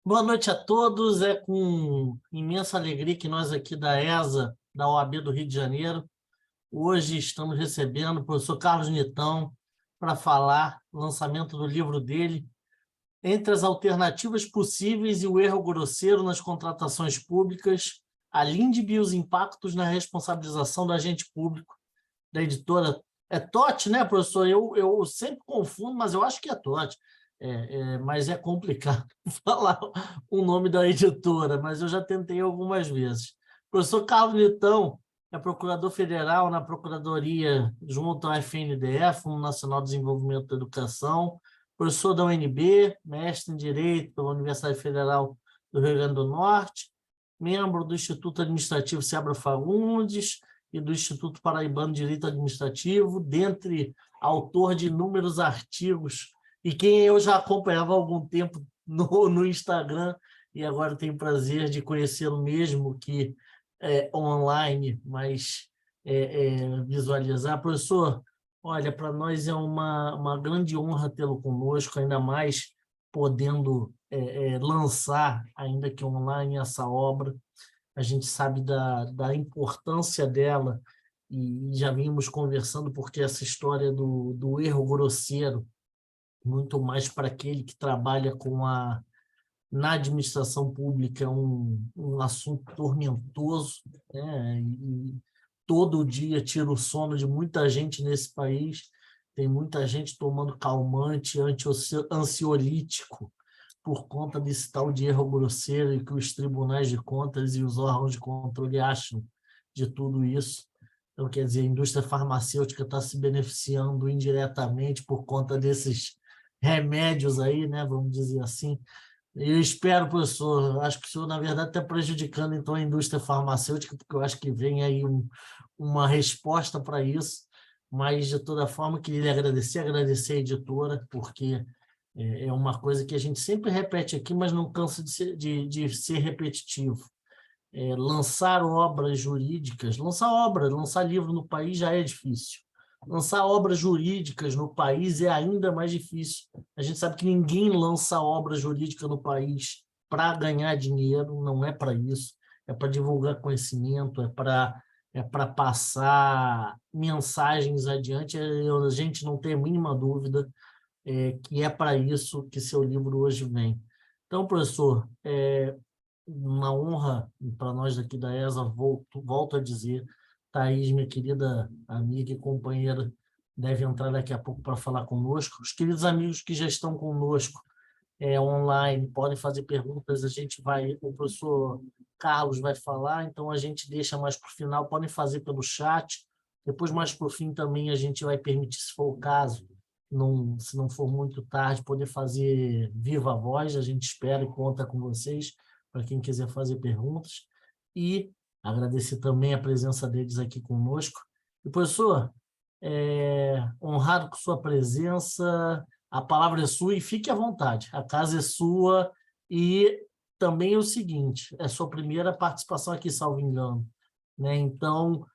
Boa noite a todos. É com imensa alegria que nós aqui da ESA, da OAB do Rio de Janeiro, hoje estamos recebendo o professor Carlos Nitão para falar do lançamento do livro dele, Entre as Alternativas Possíveis e o Erro Grosseiro nas Contratações Públicas, a LINDB e os Impactos na Responsabilização do Agente Público, da editora. É TOT, né, professor? Eu sempre confundo, mas eu acho que é TOT. Mas é complicado falar o nome da editora, mas eu já tentei algumas vezes. O professor Carlos Nitão é procurador federal na Procuradoria junto ao FNDE, Fundo Nacional de Desenvolvimento da Educação, professor da UNB, mestre em Direito pela Universidade Federal do Rio Grande do Norte, membro do Instituto Administrativo Seabra Fagundes e do Instituto Paraibano de Direito Administrativo, dentre autor de inúmeros artigos, e quem eu já acompanhava há algum tempo no Instagram, e agora tenho o prazer de conhecê-lo mesmo que online, mas visualizar. Professor, olha, para nós é uma grande honra tê-lo conosco, ainda mais podendo lançar, ainda que online, essa obra. A gente sabe da importância dela e já vimos conversando porque essa história do erro grosseiro, muito mais para aquele que trabalha na administração pública, é um assunto tormentoso, né? E todo dia tira o sono de muita gente nesse país. Tem muita gente tomando calmante, ansiolítico, por conta desse tal de erro grosseiro e que os tribunais de contas e os órgãos de controle acham de tudo isso. Então, quer dizer, a indústria farmacêutica está se beneficiando indiretamente por conta desses remédios aí, né, vamos dizer assim. Eu espero, professor, acho que o senhor, na verdade, está prejudicando então a indústria farmacêutica, porque eu acho que vem aí uma resposta para isso, mas, de toda forma, queria lhe agradecer a editora, porque é uma coisa que a gente sempre repete aqui, mas não cansa de ser repetitivo. Lançar obras jurídicas, lançar livro no país já é difícil. Lançar obras jurídicas no país é ainda mais difícil. A gente sabe que ninguém lança obra jurídica no país para ganhar dinheiro, não é para isso. É para divulgar conhecimento, é para passar mensagens adiante. A gente não tem a mínima dúvida que é para isso que seu livro hoje vem. Então, professor, uma honra para nós aqui da ESA, volto a dizer, Thaís, minha querida amiga e companheira, deve entrar daqui a pouco para falar conosco. Os queridos amigos que já estão conosco online podem fazer perguntas, o professor Carlos vai falar, então a gente deixa mais para o final, podem fazer pelo chat, depois mais para o fim também a gente vai permitir, se for o caso, se não for muito tarde, poder fazer viva voz, a gente espera e conta com vocês, para quem quiser fazer perguntas, e agradecer também a presença deles aqui conosco. E, professor, honrado com sua presença, a palavra é sua e fique à vontade, a casa é sua, e também é o seguinte, é sua primeira participação aqui, salvo engano, né? Então,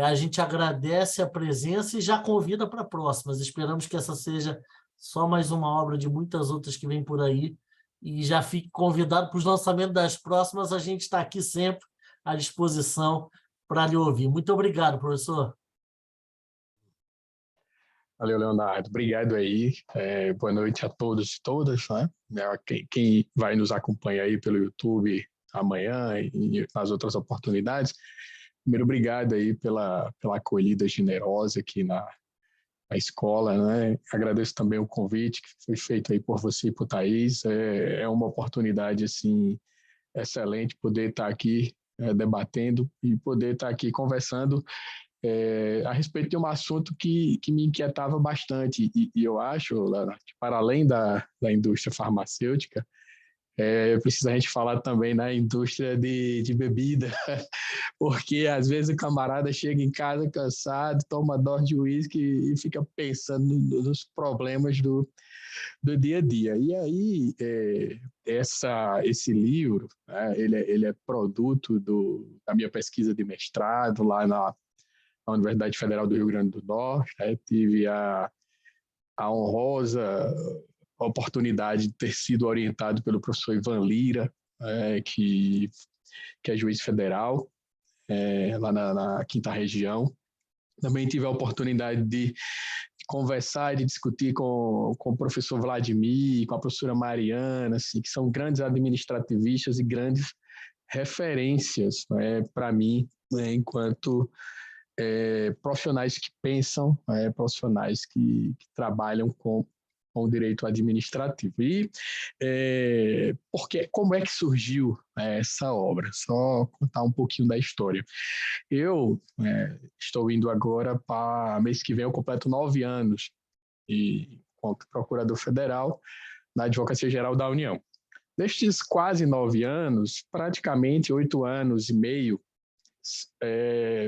a gente agradece a presença e já convida para próximas. Esperamos que essa seja só mais uma obra de muitas outras que vem por aí, e já fique convidado para os lançamentos das próximas, a gente está aqui sempre à disposição para lhe ouvir. Muito obrigado, professor. Valeu, Leonardo. Obrigado aí. Boa noite a todos e todas, né? Quem vai nos acompanhar aí pelo YouTube amanhã e nas outras oportunidades. Primeiro, obrigado aí pela acolhida generosa aqui na escola, né? Agradeço também o convite que foi feito aí por você e por Thaís. É uma oportunidade, assim, excelente poder estar aqui debatendo e poder estar aqui conversando a respeito de um assunto que me inquietava bastante. E eu acho, Leonardo, que para além da indústria farmacêutica, precisa a gente falar também na indústria de bebida, porque às vezes o camarada chega em casa cansado, toma dose de uísque e fica pensando nos problemas do dia a dia. E aí, esse livro, né, ele é produto da minha pesquisa de mestrado lá na Universidade Federal do Rio Grande do Norte. Tive a honrosa a oportunidade de ter sido orientado pelo professor Ivan Lira, que é juiz federal, lá na 5ª Região. Também tive a oportunidade de conversar e de discutir com o professor Vladimir, com a professora Mariana, assim, que são grandes administrativistas e grandes referências, né, para mim, né, enquanto profissionais que pensam, profissionais que trabalham com o direito administrativo. E como é que surgiu essa obra? Só contar um pouquinho da história. Eu estou indo agora para mês que vem, eu completo 9 anos como procurador federal na Advocacia Geral da União. Nestes quase 9 anos, praticamente 8 anos e meio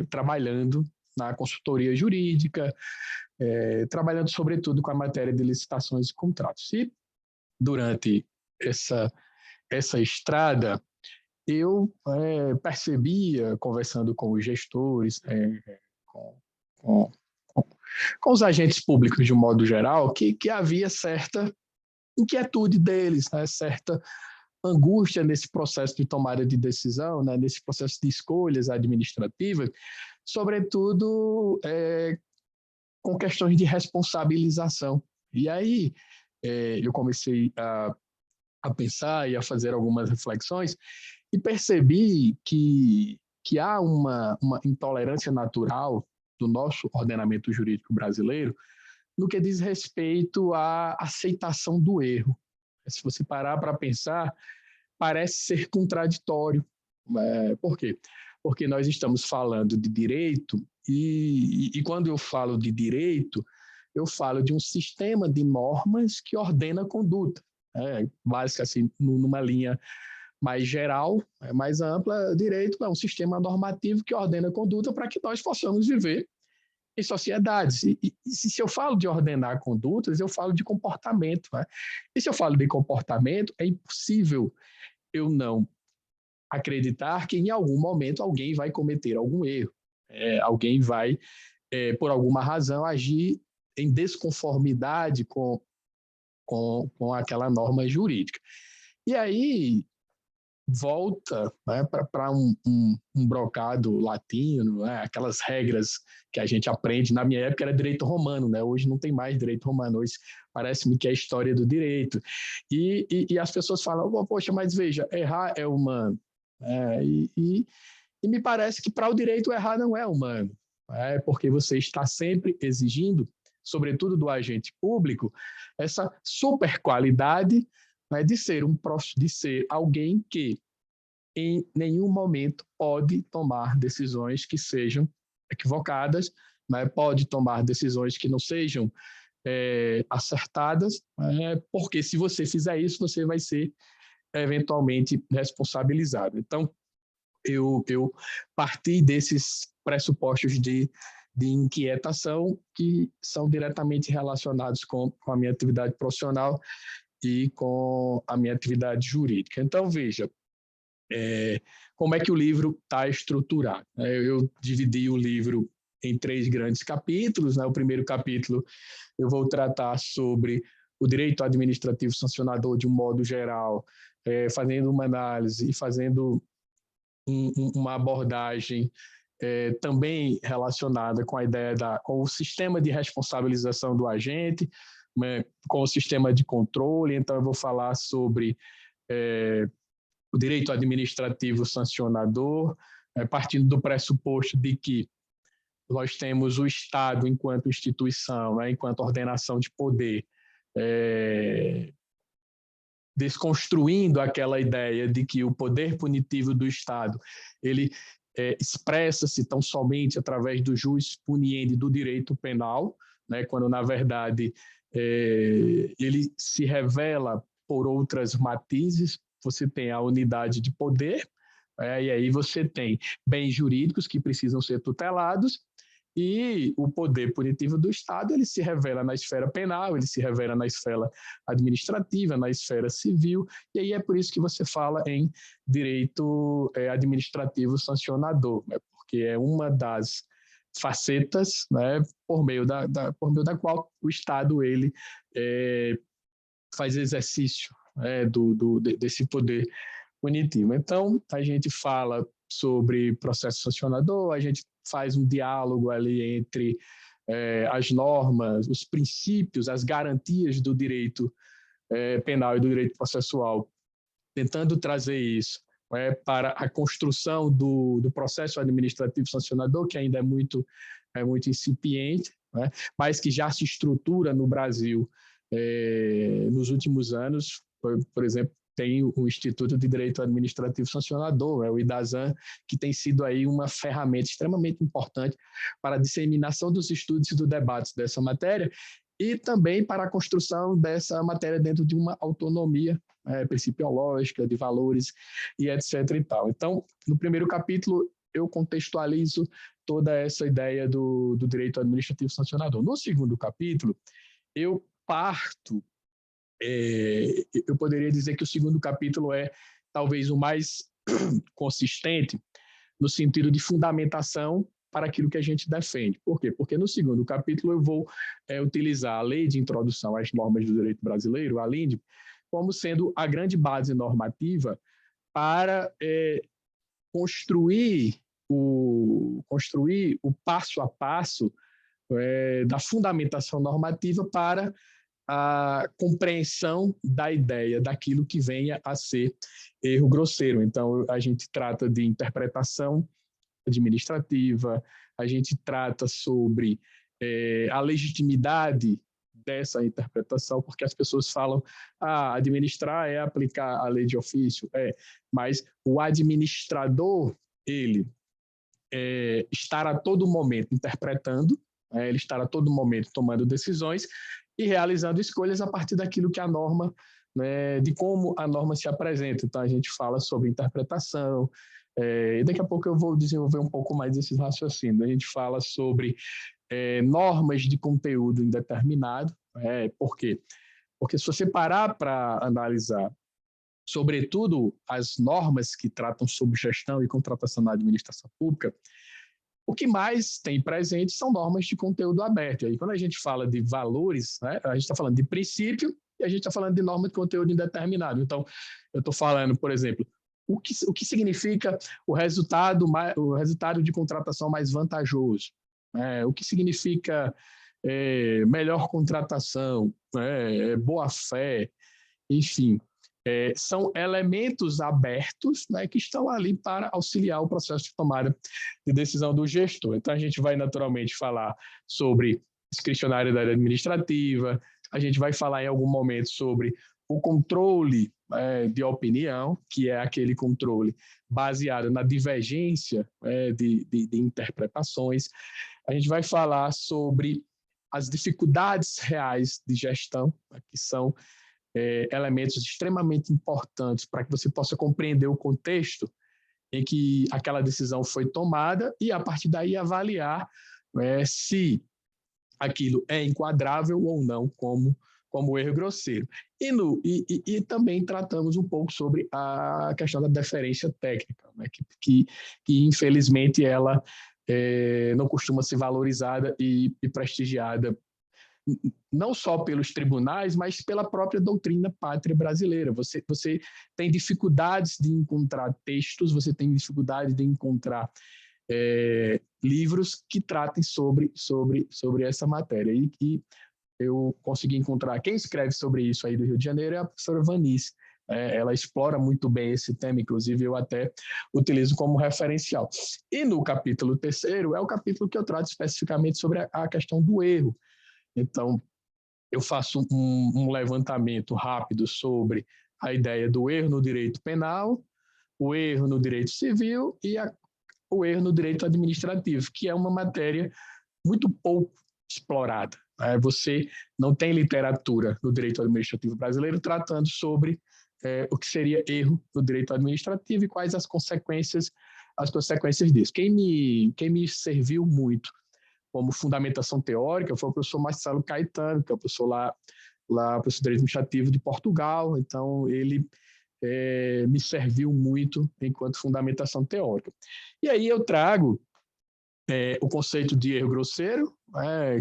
trabalhando na consultoria jurídica, trabalhando sobretudo com a matéria de licitações e contratos. E durante essa estrada, eu percebia, conversando com os gestores, com os agentes públicos de um modo geral, que havia certa inquietude deles, né, certa angústia nesse processo de tomada de decisão, né, nesse processo de escolhas administrativas, sobretudo com questões de responsabilização. E aí eu comecei a pensar e a fazer algumas reflexões e percebi que há uma intolerância natural do nosso ordenamento jurídico brasileiro no que diz respeito à aceitação do erro. Se você parar para pensar, parece ser contraditório. Por quê? Porque nós estamos falando de direito e quando eu falo de direito, eu falo de um sistema de normas que ordena a conduta. Básica, assim, numa linha mais geral, mais ampla, direito é um sistema normativo que ordena a conduta para que nós possamos viver em sociedades. E se eu falo de ordenar condutas, eu falo de comportamento. Né? E se eu falo de comportamento, é impossível eu não acreditar que em algum momento alguém vai cometer algum erro. Alguém vai, por alguma razão, agir em desconformidade com aquela norma jurídica. E aí volta, né, para um brocado latino, né, aquelas regras que a gente aprende. Na minha época era direito romano, né, hoje não tem mais direito romano, hoje parece-me que é a história do direito. E as pessoas falam, poxa, mas veja, errar é humano. E me parece que para o direito errar não é humano, porque você está sempre exigindo, sobretudo do agente público, essa super qualidade, né, de ser alguém que em nenhum momento pode tomar decisões que sejam equivocadas, né, pode tomar decisões que não sejam acertadas, porque se você fizer isso, você vai ser eventualmente responsabilizado. Então, eu parti desses pressupostos de inquietação que são diretamente relacionados com a minha atividade profissional e com a minha atividade jurídica. Então, veja, como é que o livro está estruturado. Eu dividi o livro em 3 grandes capítulos. Né? O primeiro capítulo eu vou tratar sobre o direito administrativo sancionador de um modo geral, fazendo uma análise e fazendo uma abordagem também relacionada com a ideia com o sistema de responsabilização do agente, né, com o sistema de controle. Então, eu vou falar sobre o direito administrativo sancionador, partindo do pressuposto de que nós temos o Estado enquanto instituição, né, enquanto ordenação de poder, desconstruindo aquela ideia de que o poder punitivo do Estado ele expressa-se tão somente através do jus puniendi do direito penal, né, quando, na verdade, ele se revela por outras matizes. Você tem a unidade de poder, e aí você tem bens jurídicos que precisam ser tutelados, e o poder punitivo do Estado ele se revela na esfera penal, ele se revela na esfera administrativa, na esfera civil, e aí é por isso que você fala em direito administrativo sancionador, né? Porque é uma das facetas, né, por meio da qual o Estado ele faz exercício desse poder punitivo. Então, a gente fala sobre processo sancionador, a gente faz um diálogo ali entre as normas, os princípios, as garantias do direito penal e do direito processual, tentando trazer isso para a construção do processo administrativo sancionador, que ainda é muito incipiente, né, mas que já se estrutura no Brasil nos últimos anos. Por exemplo, tem o Instituto de Direito Administrativo Sancionador, o IDASAN, que tem sido aí uma ferramenta extremamente importante para a disseminação dos estudos e do debate dessa matéria, e também para a construção dessa matéria dentro de uma autonomia principiológica, de valores e etc. e tal. Então, no primeiro capítulo, eu contextualizo toda essa ideia do direito administrativo sancionador. No segundo capítulo, eu parto, eu poderia dizer que o segundo capítulo é talvez o mais consistente no sentido de fundamentação para aquilo que a gente defende. Por quê? Porque no segundo capítulo eu vou utilizar a Lei de Introdução às Normas do Direito Brasileiro, a LINDB, como sendo a grande base normativa para construir o passo a passo da fundamentação normativa para a compreensão da ideia daquilo que venha a ser erro grosseiro. Então, a gente trata de interpretação administrativa, a gente trata sobre a legitimidade dessa interpretação, porque as pessoas falam, administrar é aplicar a lei de ofício, mas o administrador, ele estar a todo momento interpretando, ele estar a todo momento tomando decisões e realizando escolhas a partir daquilo que a norma, de como a norma se apresenta. Então, a gente fala sobre interpretação, e daqui a pouco eu vou desenvolver um pouco mais esses raciocínios. A gente fala sobre normas de conteúdo indeterminado. Por quê? Porque se você parar para analisar, sobretudo as normas que tratam sobre gestão e contratação na administração pública, o que mais tem presente são normas de conteúdo aberto. E aí, quando a gente fala de valores, a gente está falando de princípio e a gente está falando de norma de conteúdo indeterminado. Então, eu estou falando, por exemplo, o que significa o resultado de contratação mais vantajoso? O que significa melhor contratação, boa-fé, enfim. São elementos abertos, que estão ali para auxiliar o processo de tomada de decisão do gestor. Então, a gente vai naturalmente falar sobre discricionariedade administrativa, a gente vai falar em algum momento sobre o controle de opinião, que é aquele controle baseado na divergência de interpretações. A gente vai falar sobre as dificuldades reais de gestão, que são elementos extremamente importantes para que você possa compreender o contexto em que aquela decisão foi tomada e, a partir daí, avaliar se aquilo é enquadrável ou não como erro grosseiro. E também tratamos um pouco sobre a questão da deferência técnica, que infelizmente, ela não costuma ser valorizada e prestigiada não só pelos tribunais, mas pela própria doutrina pátria brasileira. Você tem dificuldades de encontrar textos, você tem dificuldade de encontrar livros que tratem sobre essa matéria. E eu consegui encontrar quem escreve sobre isso aí do Rio de Janeiro é a professora Vanice. Ela explora muito bem esse tema, inclusive eu até utilizo como referencial. E no capítulo 3º é o capítulo que eu trato especificamente sobre a questão do erro. Então, eu faço um levantamento rápido sobre a ideia do erro no direito penal, o erro no direito civil e o erro no direito administrativo, que é uma matéria muito pouco explorada. Você não tem literatura no direito administrativo brasileiro tratando sobre o que seria erro no direito administrativo e quais as consequências disso. Quem me serviu muito como fundamentação teórica foi o professor Marcelo Caetano, que é o professor professor de Direito Administrativo de Portugal. Então, ele me serviu muito enquanto fundamentação teórica. E aí eu trago o conceito de erro grosseiro,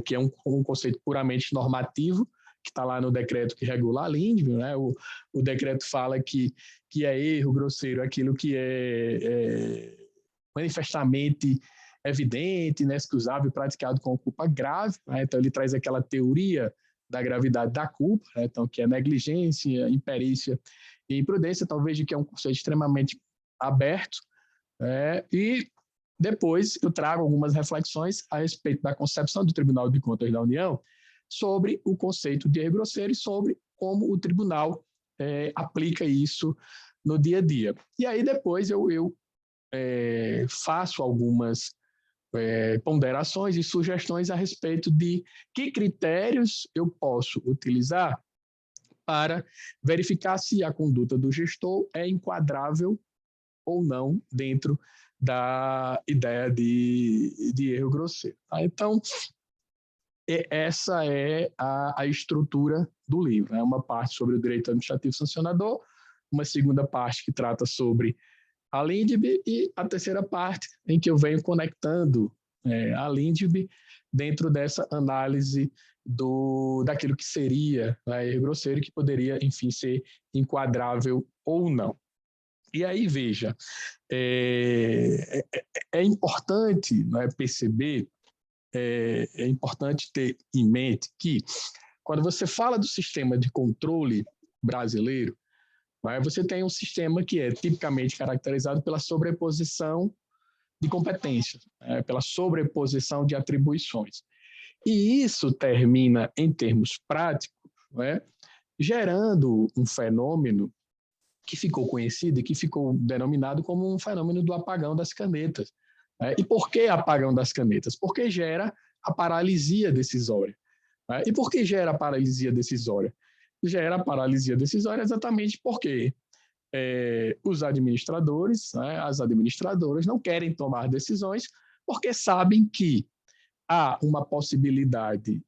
que é um conceito puramente normativo, que está lá no decreto que regula a LINDB, né? O decreto fala que é erro grosseiro aquilo que é manifestamente evidente, inexcusável, praticado com culpa grave, né? Então ele traz aquela teoria da gravidade da culpa, né? Então que é negligência, imperícia e imprudência, talvez de que é um conceito extremamente aberto, e depois eu trago algumas reflexões a respeito da concepção do Tribunal de Contas da União sobre o conceito de erro grosseiro e sobre como o tribunal aplica isso no dia a dia. E aí depois eu faço algumas ponderações e sugestões a respeito de que critérios eu posso utilizar para verificar se a conduta do gestor é enquadrável ou não dentro da ideia de erro grosseiro. Tá? Então, essa é a estrutura do livro. Uma parte sobre o direito administrativo sancionador, uma segunda parte que trata sobre a LINDB e a terceira parte em que eu venho conectando a LINDB dentro dessa análise daquilo que seria erro grosseiro, que poderia, enfim, ser enquadrável ou não. E aí, veja, é importante perceber, é importante ter em mente que, quando você fala do sistema de controle brasileiro, você tem um sistema que é tipicamente caracterizado pela sobreposição de competências, pela sobreposição de atribuições. E isso termina, em termos práticos, gerando um fenômeno que ficou conhecido e que ficou denominado como um fenômeno do apagão das canetas. E por que apagão das canetas? Porque gera a paralisia decisória. E por que gera a paralisia decisória? Gera a paralisia decisória exatamente porque os administradores, as administradoras não querem tomar decisões porque sabem que há uma possibilidade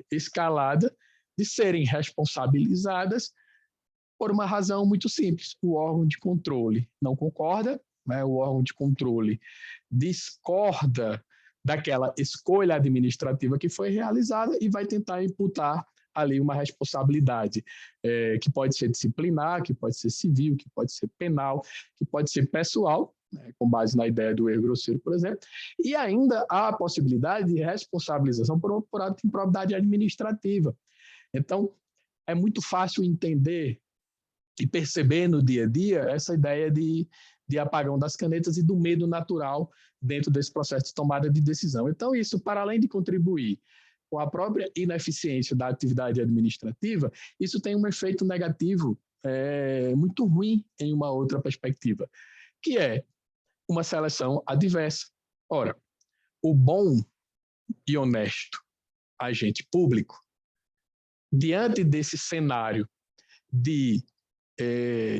escalada de serem responsabilizadas por uma razão muito simples. O órgão de controle não concorda, o órgão de controle discorda daquela escolha administrativa que foi realizada e vai tentar imputar ali uma responsabilidade que pode ser disciplinar, que pode ser civil, que pode ser penal, que pode ser pessoal, com base na ideia do erro grosseiro, por exemplo, e ainda há a possibilidade de responsabilização por ato de improbidade administrativa. Então, é muito fácil entender e perceber no dia a dia essa ideia de apagão das canetas e do medo natural dentro desse processo de tomada de decisão. Então, isso, para além de contribuir com a própria ineficiência da atividade administrativa, isso tem um efeito negativo muito ruim em uma outra perspectiva, que é uma seleção adversa. Ora, o bom e honesto agente público, diante desse cenário de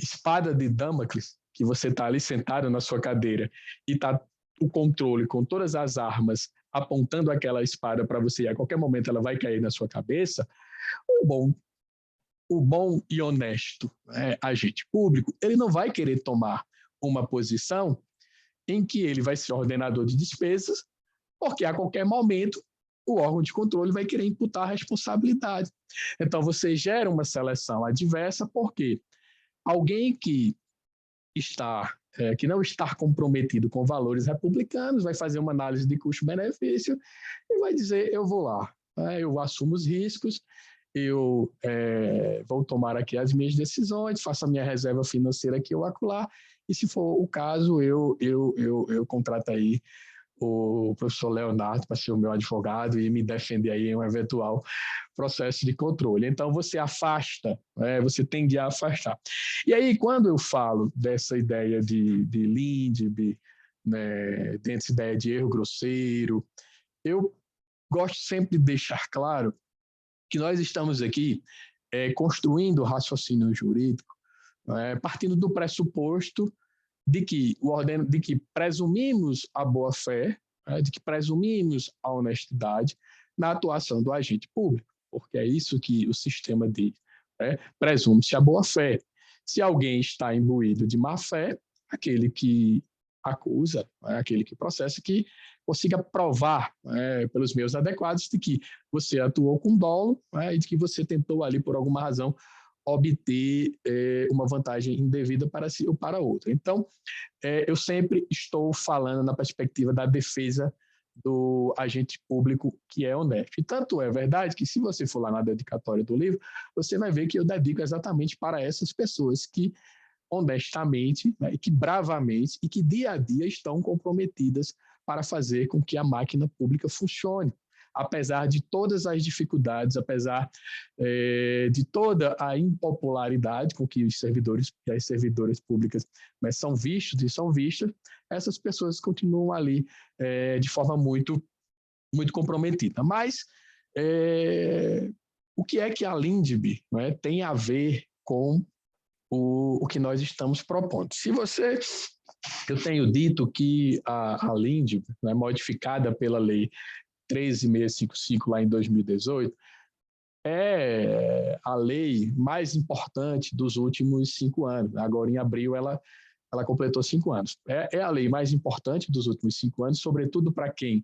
espada de Damocles, que você está ali sentado na sua cadeira e está o controle com todas as armas apontando aquela espada para você e a qualquer momento ela vai cair na sua cabeça, o bom e honesto agente público, ele não vai querer tomar uma posição em que ele vai ser ordenador de despesas, porque a qualquer momento o órgão de controle vai querer imputar a responsabilidade. Então, você gera uma seleção adversa, porque alguém que não está comprometido com valores republicanos vai fazer uma análise de custo-benefício e vai dizer, eu vou lá, eu assumo os riscos, eu vou tomar aqui as minhas decisões, faço a minha reserva financeira aqui ou acolá, e se for o caso, eu contrato aí o professor Leonardo para ser o meu advogado e me defender aí em um eventual processo de controle. Então, você afasta, você tende a afastar. E aí, quando eu falo dessa ideia de LINDB, dessa ideia de erro grosseiro, eu gosto sempre de deixar claro que nós estamos aqui construindo o raciocínio jurídico partindo do pressuposto de que presumimos a boa-fé, de que presumimos a honestidade na atuação do agente público, porque é isso que o sistema diz. Presume-se a boa-fé. Se alguém está imbuído de má-fé, aquele que acusa, né, aquele que processa, que consiga provar, né, pelos meios adequados de que você atuou com dolo, né, e de que você tentou ali, por alguma razão, obter uma vantagem indevida para si ou para outro. Então, eu sempre estou falando na perspectiva da defesa do agente público que é honesto. E tanto é verdade que, se você for lá na dedicatória do livro, você vai ver que eu dedico exatamente para essas pessoas que honestamente, né, e que bravamente e que dia a dia estão comprometidas para fazer com que a máquina pública funcione. Apesar de todas as dificuldades, apesar de toda a impopularidade com que os servidores e as servidoras públicas, né, são vistos e são vistas, essas pessoas continuam ali de forma muito, muito comprometida. Mas o que é que a Lindbe, né, tem a ver com o que nós estamos propondo? Eu tenho dito que a Lindbe, né, modificada pela Lei 13.655 lá em 2018, é a lei mais importante dos últimos 5 anos. Agora, em abril, ela completou 5 anos. É a lei mais importante dos últimos 5 anos, sobretudo para quem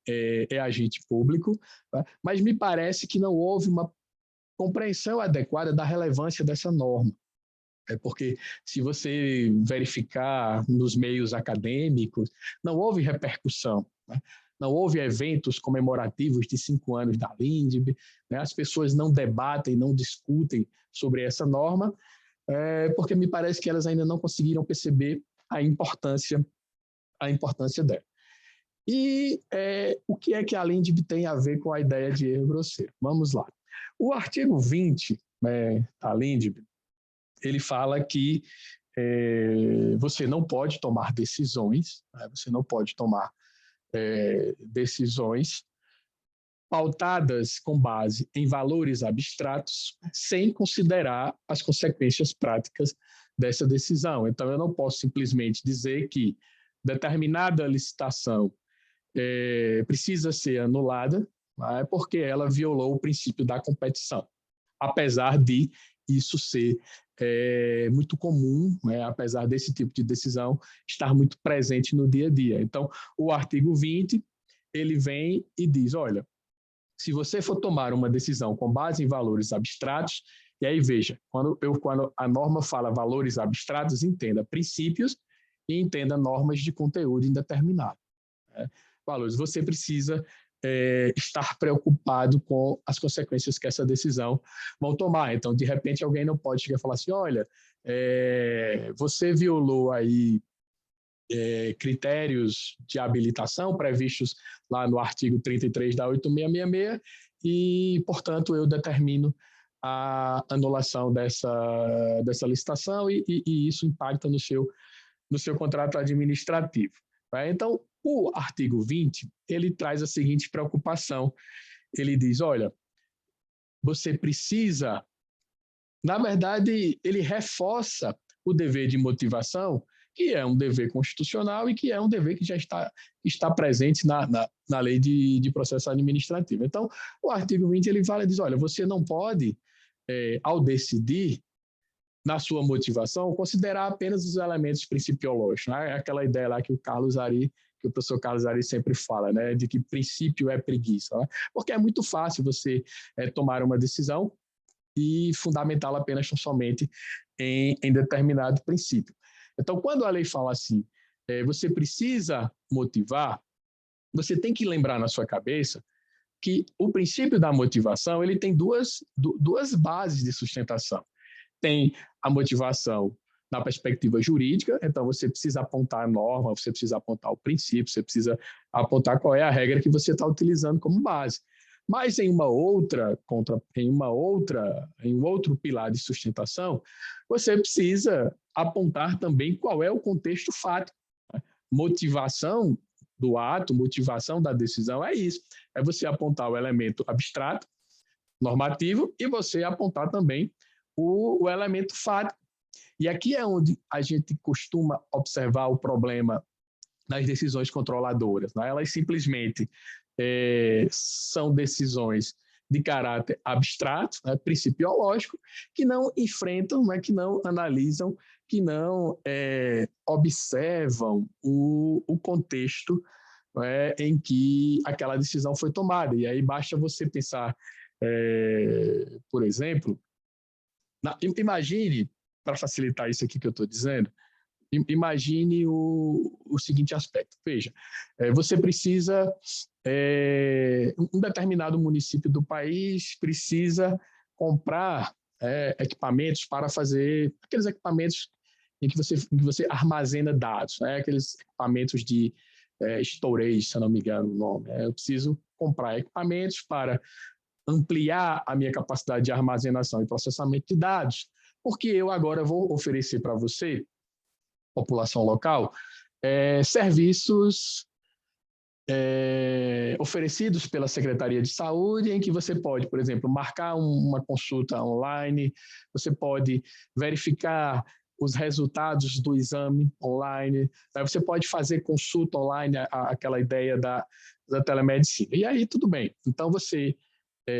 é agente público, tá? Mas me parece que não houve uma compreensão adequada da relevância dessa norma. Porque, se você verificar nos meios acadêmicos, não houve repercussão, né? Não houve eventos comemorativos de 5 anos da Lindbe, né? As pessoas não debatem, não discutem sobre essa norma, porque me parece que elas ainda não conseguiram perceber a importância dela. E o que é que a Lindbe tem a ver com a ideia de erro grosseiro? Vamos lá. O artigo 20 da Lindbe, ele fala que você não pode tomar decisões, né? Você não pode tomar decisões pautadas com base em valores abstratos, sem considerar as consequências práticas dessa decisão. Então, eu não posso simplesmente dizer que determinada licitação precisa ser anulada, né, porque ela violou o princípio da competição, apesar de isso ser muito comum, né, apesar desse tipo de decisão estar muito presente no dia a dia. Então, o artigo 20, ele vem e diz, olha, se você for tomar uma decisão com base em valores abstratos, e aí veja, quando a norma fala valores abstratos, entenda princípios e entenda normas de conteúdo indeterminado, né? Valores, você precisa estar preocupado com as consequências que essa decisão vão tomar. Então, de repente, alguém não pode chegar e falar assim, olha, você violou aí critérios de habilitação previstos lá no artigo 33 da 8666 e, portanto, eu determino a anulação dessa licitação e isso impacta no seu contrato administrativo. Né? Então, o artigo 20, ele traz a seguinte preocupação. Ele diz, olha, você precisa... Na verdade, ele reforça o dever de motivação, que é um dever constitucional e que é um dever que já está presente na lei de processo administrativo. Então, o artigo 20, ele fala e diz, olha, você não pode, ao decidir, na sua motivação, considerar apenas os elementos principiológicos, né? Aquela ideia lá que o professor Carlos Ari sempre fala, né? De que princípio é preguiça, né? Porque é muito fácil você tomar uma decisão e fundamentá-la apenas somente em determinado princípio. Então, quando a lei fala assim, você precisa motivar, você tem que lembrar na sua cabeça que o princípio da motivação, ele tem duas bases de sustentação. Tem a motivação na perspectiva jurídica, então você precisa apontar a norma, você precisa apontar o princípio, você precisa apontar qual é a regra que você está utilizando como base. Mas em um outro pilar de sustentação, você precisa apontar também qual é o contexto fático. Motivação do ato, motivação da decisão é isso. É você apontar o elemento abstrato, normativo, e você apontar também o elemento fático. E aqui é onde a gente costuma observar o problema nas decisões controladoras, né? Elas simplesmente são decisões de caráter abstrato, né, principiológico, que não enfrentam, né, que não analisam, que não observam o contexto, né, em que aquela decisão foi tomada. E aí basta você pensar, por exemplo, imagine, para facilitar isso aqui que eu estou dizendo, imagine o seguinte aspecto. Veja, você precisa, um determinado município do país precisa comprar equipamentos para fazer aqueles equipamentos em que você armazena dados, né? Aqueles equipamentos de storage, se eu não me engano o nome. Eu preciso comprar equipamentos para ampliar a minha capacidade de armazenação e processamento de dados, porque eu agora vou oferecer para você, população local, serviços oferecidos pela Secretaria de Saúde, em que você pode, por exemplo, marcar uma consulta online, você pode verificar os resultados do exame online, você pode fazer consulta online, aquela ideia da telemedicina. E aí, tudo bem. Então, você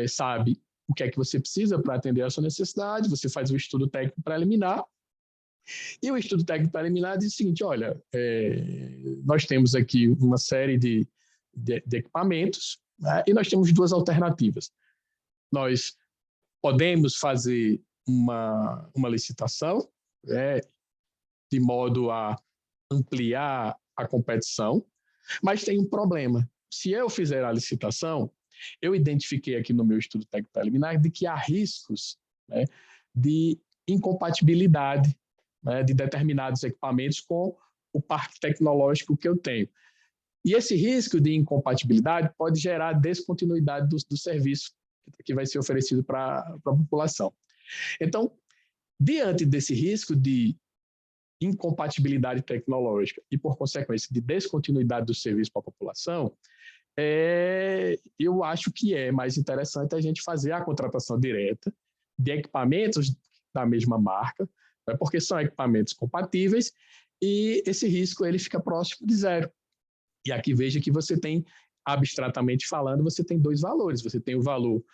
sabe o que é que você precisa para atender a sua necessidade, você faz o estudo técnico preliminar, e o estudo técnico preliminar diz o seguinte: olha, nós temos aqui uma série de equipamentos, né, e nós temos duas alternativas. Nós podemos fazer uma licitação, de modo a ampliar a competição, mas tem um problema. Se eu fizer a licitação, eu identifiquei aqui no meu estudo técnico preliminar de que há riscos, né, de incompatibilidade, né, de determinados equipamentos com o parque tecnológico que eu tenho. E esse risco de incompatibilidade pode gerar descontinuidade do serviço que vai ser oferecido para a população. Então, diante desse risco de incompatibilidade tecnológica e, por consequência, de descontinuidade do serviço para a população, eu acho que é mais interessante a gente fazer a contratação direta de equipamentos da mesma marca, né, porque são equipamentos compatíveis e esse risco ele fica próximo de zero. E aqui veja que você tem, abstratamente falando, você tem dois valores. Você tem o valor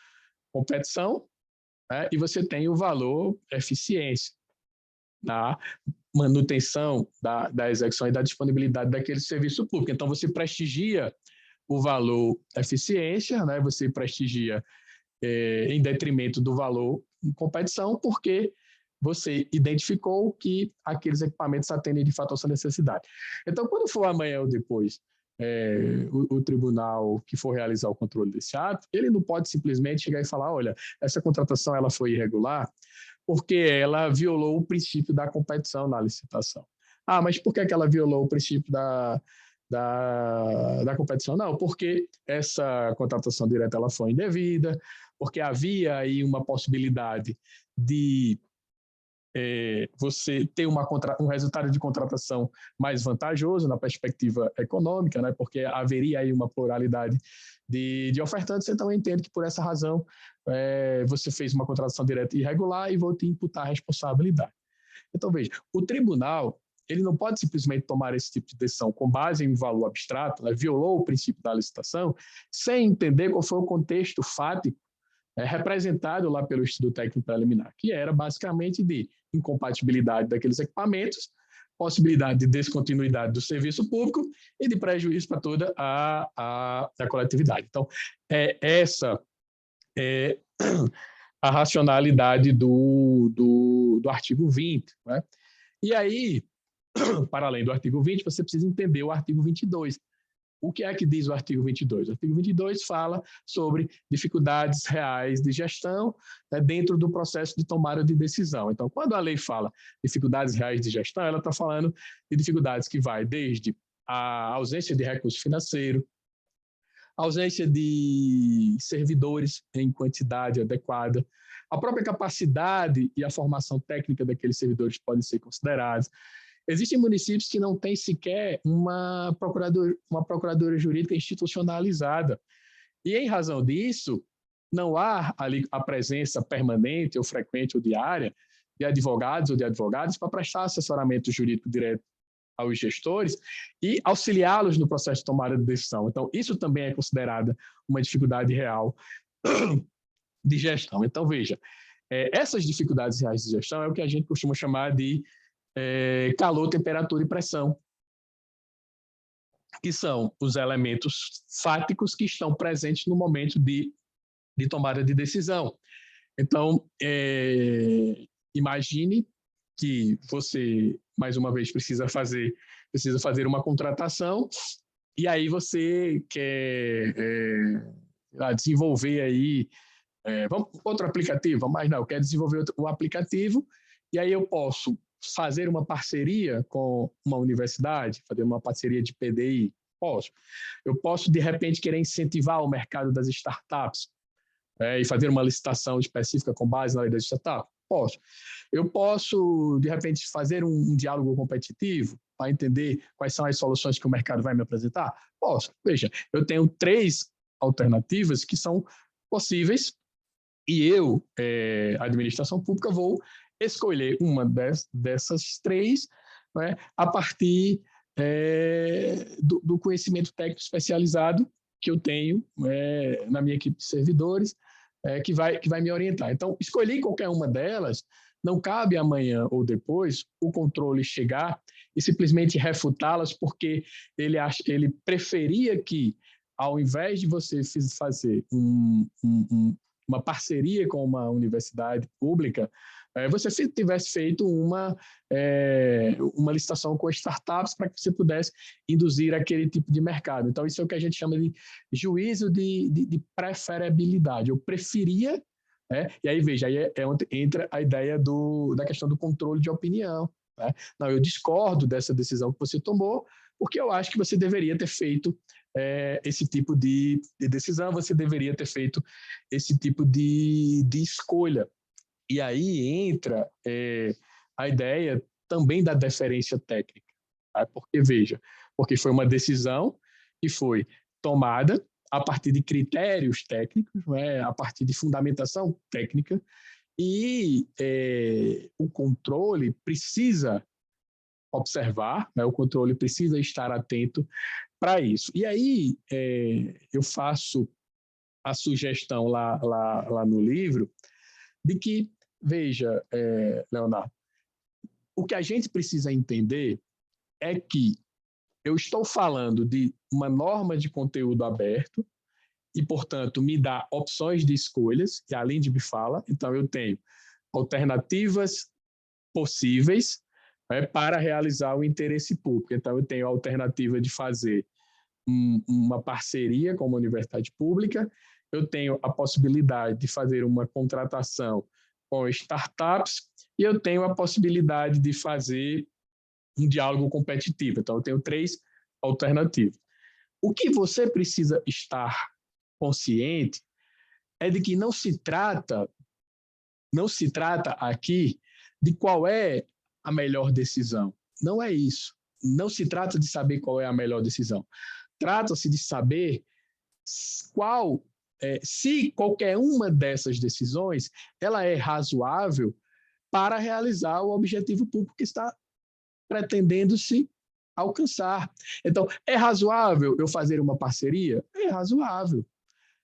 competição, né, e você tem o valor eficiência, na manutenção da execução e da disponibilidade daquele serviço público. Então, você prestigia o valor eficiência, né? Você prestigia em detrimento do valor em competição, porque você identificou que aqueles equipamentos atendem de fato a sua necessidade. Então, quando for amanhã ou depois o tribunal que for realizar o controle desse ato, ele não pode simplesmente chegar e falar: olha, essa contratação ela foi irregular porque ela violou o princípio da competição na licitação. Ah, mas por que ela violou o princípio da competição? Não, porque essa contratação direta ela foi indevida, porque havia aí uma possibilidade de você ter um resultado de contratação mais vantajoso na perspectiva econômica, né? Porque haveria aí uma pluralidade de ofertantes. Então, eu entendo que, por essa razão, você fez uma contratação direta irregular e vou te imputar a responsabilidade. Então, veja, o tribunal ele não pode simplesmente tomar esse tipo de decisão com base em um valor abstrato, né? Violou o princípio da licitação, sem entender qual foi o contexto fático representado lá pelo estudo técnico preliminar, que era basicamente de incompatibilidade daqueles equipamentos, possibilidade de descontinuidade do serviço público e de prejuízo para toda a coletividade. Então, essa é a racionalidade do artigo 20. Né? E aí, para além do artigo 20, você precisa entender o artigo 22. O que é que diz o artigo 22? O artigo 22 fala sobre dificuldades reais de gestão, né, dentro do processo de tomada de decisão. Então, quando a lei fala dificuldades reais de gestão, ela está falando de dificuldades que vai desde a ausência de recurso financeiro, ausência de servidores em quantidade adequada, a própria capacidade e a formação técnica daqueles servidores podem ser considerados. Existem municípios que não têm sequer uma procuradoria jurídica institucionalizada. E, em razão disso, não há ali a presença permanente ou frequente ou diária de advogados ou de advogadas para prestar assessoramento jurídico direto aos gestores e auxiliá-los no processo de tomada de decisão. Então, isso também é considerada uma dificuldade real de gestão. Então, veja, essas dificuldades reais de gestão é o que a gente costuma chamar de calor, temperatura e pressão, que são os elementos fáticos que estão presentes no momento de tomada de decisão. Então, imagine que você, mais uma vez, precisa fazer uma contratação e aí você quer desenvolver aí outro aplicativo, mas não, eu quero desenvolver o aplicativo e aí eu posso fazer uma parceria com uma universidade, fazer uma parceria de PDI, posso. Eu posso, de repente, querer incentivar o mercado das startups e fazer uma licitação específica com base na lei das startups, posso. Eu posso, de repente, fazer um diálogo competitivo para entender quais são as soluções que o mercado vai me apresentar, posso. Veja, eu tenho 3 alternativas que são possíveis e eu, administração pública, vou escolher uma dessas 3, né, a partir do conhecimento técnico especializado que eu tenho na minha equipe de servidores, que vai me orientar. Então, escolhi qualquer uma delas, não cabe amanhã ou depois o controle chegar e simplesmente refutá-las porque ele preferia que, ao invés de você fazer uma parceria com uma universidade pública, você tivesse feito uma licitação com startups para que você pudesse induzir aquele tipo de mercado. Então, isso é o que a gente chama de juízo de preferabilidade. Eu preferia, e aí, veja, aí é onde entra a ideia da questão do controle de opinião. Né? Não, eu discordo dessa decisão que você tomou, porque eu acho que você deveria ter feito esse tipo de decisão, você deveria ter feito esse tipo de escolha. E aí entra a ideia também da deferência técnica. Tá? Porque, veja, porque foi uma decisão que foi tomada a partir de critérios técnicos, né? A partir de fundamentação técnica, e o controle precisa observar, né? O controle precisa estar atento para isso. E aí eu faço a sugestão lá no livro de que, veja, Leonardo, o que a gente precisa entender é que eu estou falando de uma norma de conteúdo aberto e, portanto, me dá opções de escolhas, e além de me fala, então eu tenho alternativas possíveis para realizar o interesse público. Então, eu tenho a alternativa de fazer uma parceria com uma universidade pública, eu tenho a possibilidade de fazer uma contratação com startups e eu tenho a possibilidade de fazer um diálogo competitivo. Então, eu tenho 3 alternativas. O que você precisa estar consciente é de que não se trata aqui de qual é a melhor decisão. Não é isso. Não se trata de saber qual é a melhor decisão. Trata-se de saber se qualquer uma dessas decisões ela é razoável para realizar o objetivo público que está pretendendo-se alcançar. Então, é razoável eu fazer uma parceria? É razoável.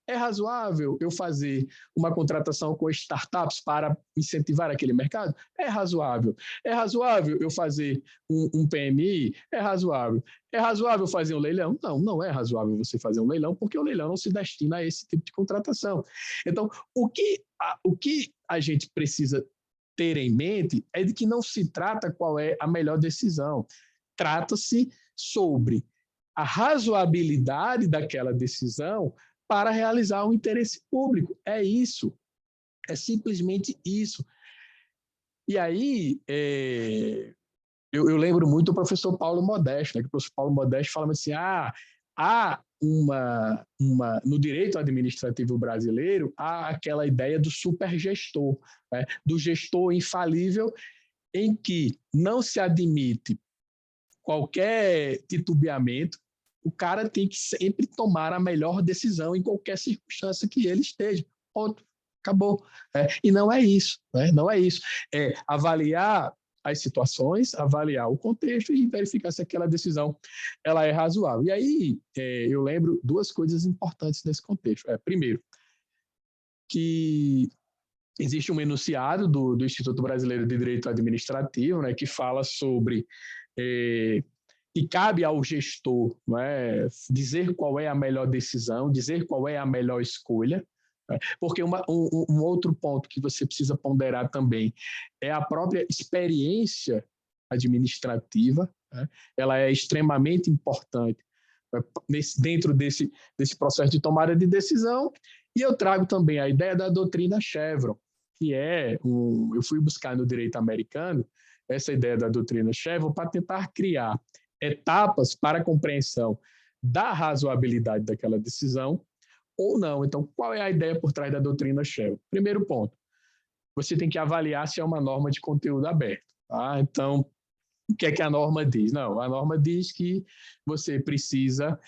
É razoável eu fazer uma contratação com startups para incentivar aquele mercado? É razoável. É razoável eu fazer um PMI? É razoável. É razoável fazer um leilão? Não, não é razoável você fazer um leilão, porque o leilão não se destina a esse tipo de contratação. Então, o que a gente precisa ter em mente é de que não se trata qual é a melhor decisão. Trata-se sobre a razoabilidade daquela decisão para realizar um interesse público. É isso. É simplesmente isso. E aí, eu lembro muito do professor Paulo Modesto, né? Que o professor Paulo Modesto fala assim, há no direito administrativo brasileiro, há aquela ideia do supergestor, né? Do gestor infalível, em que não se admite qualquer titubeamento, o cara tem que sempre tomar a melhor decisão em qualquer circunstância que ele esteja. Ponto. Acabou. E não é isso. Né? Não é isso. É avaliar as situações, avaliar o contexto e verificar se aquela decisão ela é razoável. E aí eu lembro 2 coisas importantes nesse contexto. Primeiro, que existe um enunciado do Instituto Brasileiro de Direito Administrativo, né, que fala sobre que cabe ao gestor, né, dizer qual é a melhor decisão, dizer qual é a melhor escolha, né, porque um outro ponto que você precisa ponderar também é a própria experiência administrativa, né, ela é extremamente importante, né, dentro desse processo de tomada de decisão. E eu trago também a ideia da doutrina Chevron, que eu fui buscar no direito americano essa ideia da doutrina Chevron para tentar criar etapas para a compreensão da razoabilidade daquela decisão ou não. Então, qual é a ideia por trás da doutrina Chevron? Primeiro ponto, você tem que avaliar se é uma norma de conteúdo aberto. Tá? Então, o que é que a norma diz? Não, a norma diz que você precisa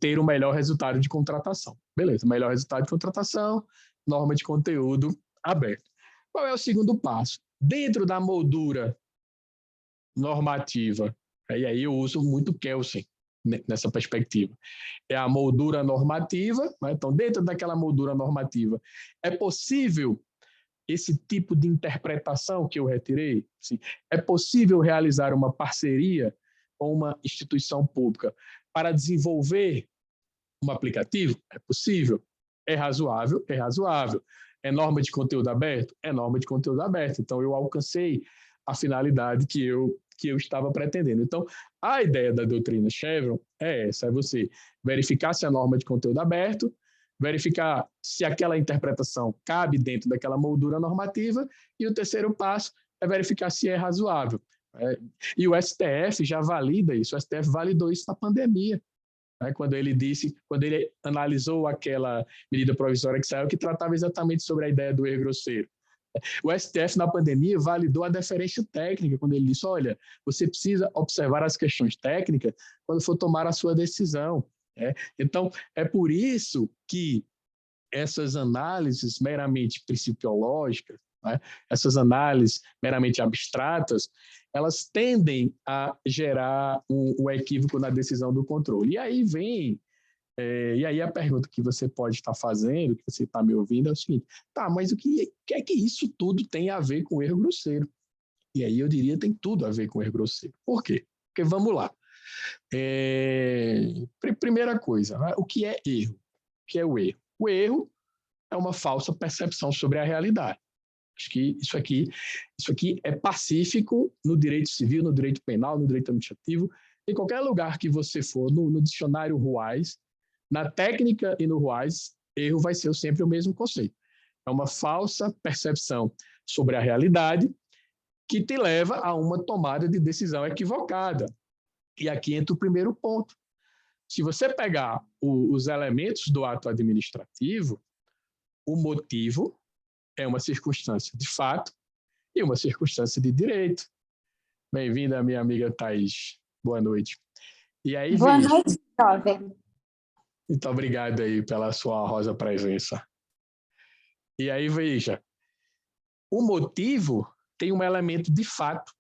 ter o melhor resultado de contratação. Beleza, melhor resultado de contratação, norma de conteúdo aberto. Qual é o segundo passo? Dentro da moldura normativa, e aí eu uso muito Kelsen nessa perspectiva, é a moldura normativa, né? Então, dentro daquela moldura normativa, é possível esse tipo de interpretação que eu retirei? Sim. É possível realizar uma parceria com uma instituição pública para desenvolver um aplicativo? É possível. É razoável? É razoável. É norma de conteúdo aberto? É norma de conteúdo aberto. Então, eu alcancei a finalidade que eu estava pretendendo. Então, a ideia da doutrina Chevron é essa, é você verificar se a norma de conteúdo aberto, verificar se aquela interpretação cabe dentro daquela moldura normativa, e o terceiro passo é verificar se é razoável. E o STF já valida isso, o STF validou isso na pandemia, né, quando ele analisou aquela medida provisória que saiu, que tratava exatamente sobre a ideia do erro grosseiro. O STF, na pandemia, validou a deferência técnica, quando ele disse, olha, você precisa observar as questões técnicas quando for tomar a sua decisão. Então, é por isso que essas análises meramente principiológicas, né, essas análises meramente abstratas, elas tendem a gerar um equívoco na decisão do controle. E aí a pergunta que você pode estar fazendo, que você está me ouvindo, é o seguinte, tá, mas o que é que isso tudo tem a ver com erro grosseiro? E aí eu diria que tem tudo a ver com erro grosseiro. Por quê? Porque vamos lá. Primeira coisa, né? O que é erro? O que é o erro? O erro é uma falsa percepção sobre a realidade. Acho que isso aqui é pacífico no direito civil, no direito penal, no direito administrativo, em qualquer lugar que você for, no dicionário Ruais, na técnica e no Ruais, erro vai ser sempre o mesmo conceito. É uma falsa percepção sobre a realidade que te leva a uma tomada de decisão equivocada. E aqui entra o primeiro ponto. Se você pegar os elementos do ato administrativo, o motivo é uma circunstância de fato e uma circunstância de direito. Bem-vinda, minha amiga Thaís. Boa noite. E aí, boa noite, jovem. Muito obrigado aí pela sua honrosa presença. E aí, veja, o motivo tem um elemento de fato.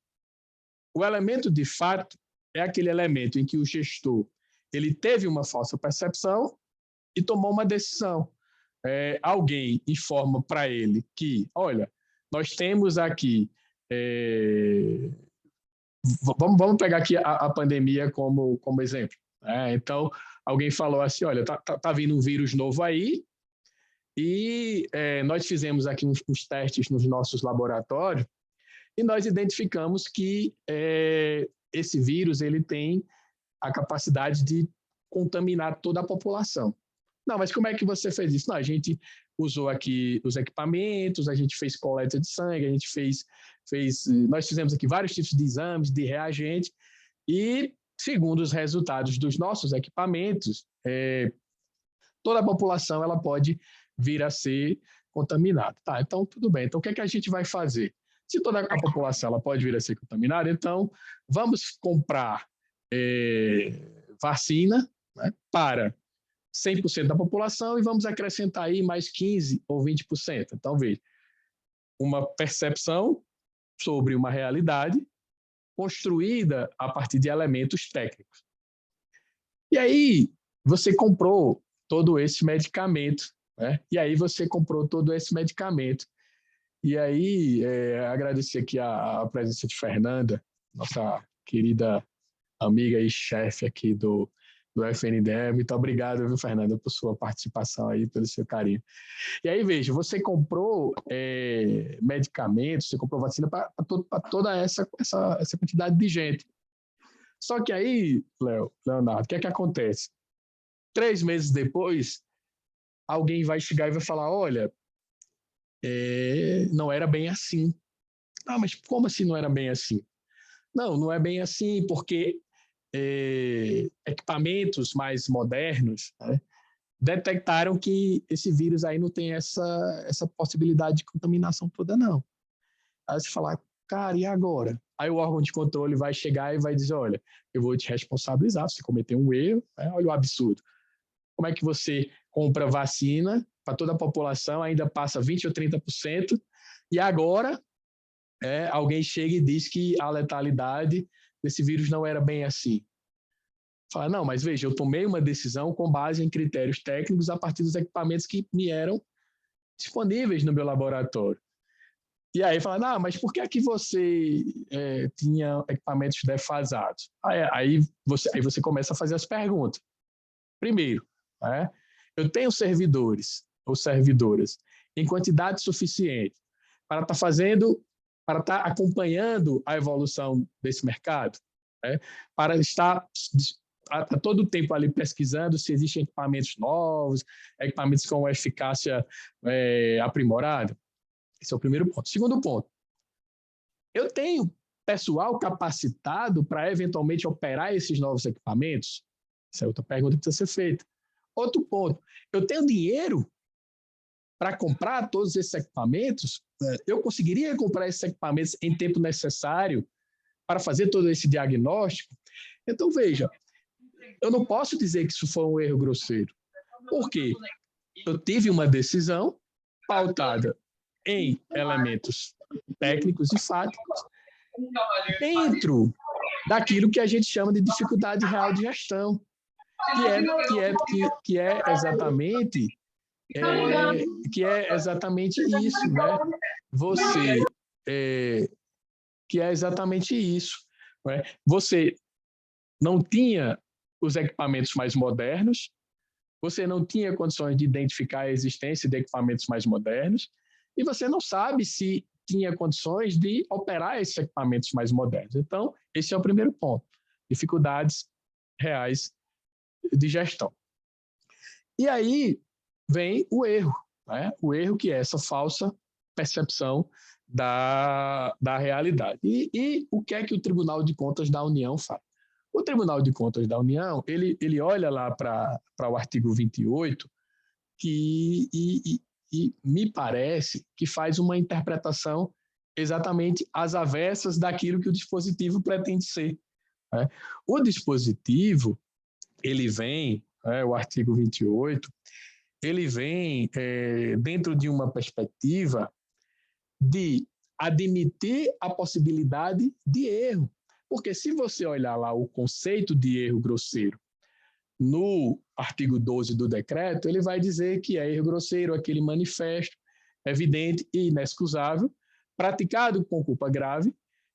O elemento de fato é aquele elemento em que o gestor ele teve uma falsa percepção e tomou uma decisão. Alguém informa para ele que, olha, nós temos aqui... Vamos pegar aqui a pandemia como exemplo. Então, alguém falou assim, olha, tá vindo um vírus novo aí e nós fizemos aqui uns testes nos nossos laboratórios e nós identificamos que esse vírus ele tem a capacidade de contaminar toda a população. Não, mas como é que você fez isso? Não, a gente usou aqui os equipamentos, a gente fez coleta de sangue, nós fizemos aqui vários tipos de exames, de reagente, e segundo os resultados dos nossos equipamentos, toda a população ela pode vir a ser contaminada. Tá, então tudo bem. Então o que é que a gente vai fazer? Se toda a população ela pode vir a ser contaminada, então vamos comprar vacina, né, para 100% da população e vamos acrescentar aí mais 15% ou 20%. Então, veja, uma percepção sobre uma realidade construída a partir de elementos técnicos. E aí, você comprou todo esse medicamento né? E aí você comprou todo esse medicamento. E aí, agradecer aqui a presença de Fernanda, nossa querida amiga e chefe aqui do FNDE. Muito obrigado, viu, Fernanda, por sua participação aí, pelo seu carinho. E aí, veja, você comprou medicamentos, você comprou vacina para toda essa quantidade de gente. Só que aí, Leonardo, o que é que acontece? 3 meses depois, alguém vai chegar e vai falar, olha, não era bem assim. Ah, mas como assim não era bem assim? Não é bem assim, porque equipamentos mais modernos, né, detectaram que esse vírus aí não tem essa possibilidade de contaminação toda, não. Aí você fala, cara, e agora? Aí o órgão de controle vai chegar e vai dizer, olha, eu vou te responsabilizar, você cometeu um erro, né? Olha o absurdo. Como é que você compra vacina para toda a população, ainda passa 20% ou 30%, e agora alguém chega e diz que a letalidade desse vírus não era bem assim. Fala, não, mas veja, eu tomei uma decisão com base em critérios técnicos a partir dos equipamentos que me eram disponíveis no meu laboratório. E aí fala, não, mas por que é que você tinha equipamentos defasados? Aí você começa a fazer as perguntas. Primeiro, eu tenho servidores ou servidoras em quantidade suficiente para estar acompanhando a evolução desse mercado, para estar a todo tempo ali pesquisando se existem equipamentos novos, equipamentos com eficácia aprimorada. Esse é o primeiro ponto. Segundo ponto, eu tenho pessoal capacitado para eventualmente operar esses novos equipamentos? Essa é outra pergunta que precisa ser feita. Outro ponto, eu tenho dinheiro para comprar todos esses equipamentos? Eu conseguiria comprar esses equipamentos em tempo necessário para fazer todo esse diagnóstico? Então, veja, eu não posso dizer que isso foi um erro grosseiro. Por quê? Eu tive uma decisão pautada em elementos técnicos e fáticos dentro daquilo que a gente chama de dificuldade real de gestão, que é exatamente isso, né? Que é exatamente isso, né? Você não tinha os equipamentos mais modernos, você não tinha condições de identificar a existência de equipamentos mais modernos, e você não sabe se tinha condições de operar esses equipamentos mais modernos. Então, esse é o primeiro ponto, dificuldades reais de gestão. E aí vem o erro, né? O erro que é essa falsa percepção da realidade. E o que é que o Tribunal de Contas da União faz? O Tribunal de Contas da União, ele olha lá para o artigo 28 e me parece que faz uma interpretação exatamente às avessas daquilo que o dispositivo pretende ser, né? O dispositivo, ele vem, o artigo 28, ele vem dentro de uma perspectiva de admitir a possibilidade de erro. Porque se você olhar lá o conceito de erro grosseiro no artigo 12 do decreto, ele vai dizer que é erro grosseiro aquele manifesto, evidente e inexcusável, praticado com culpa grave,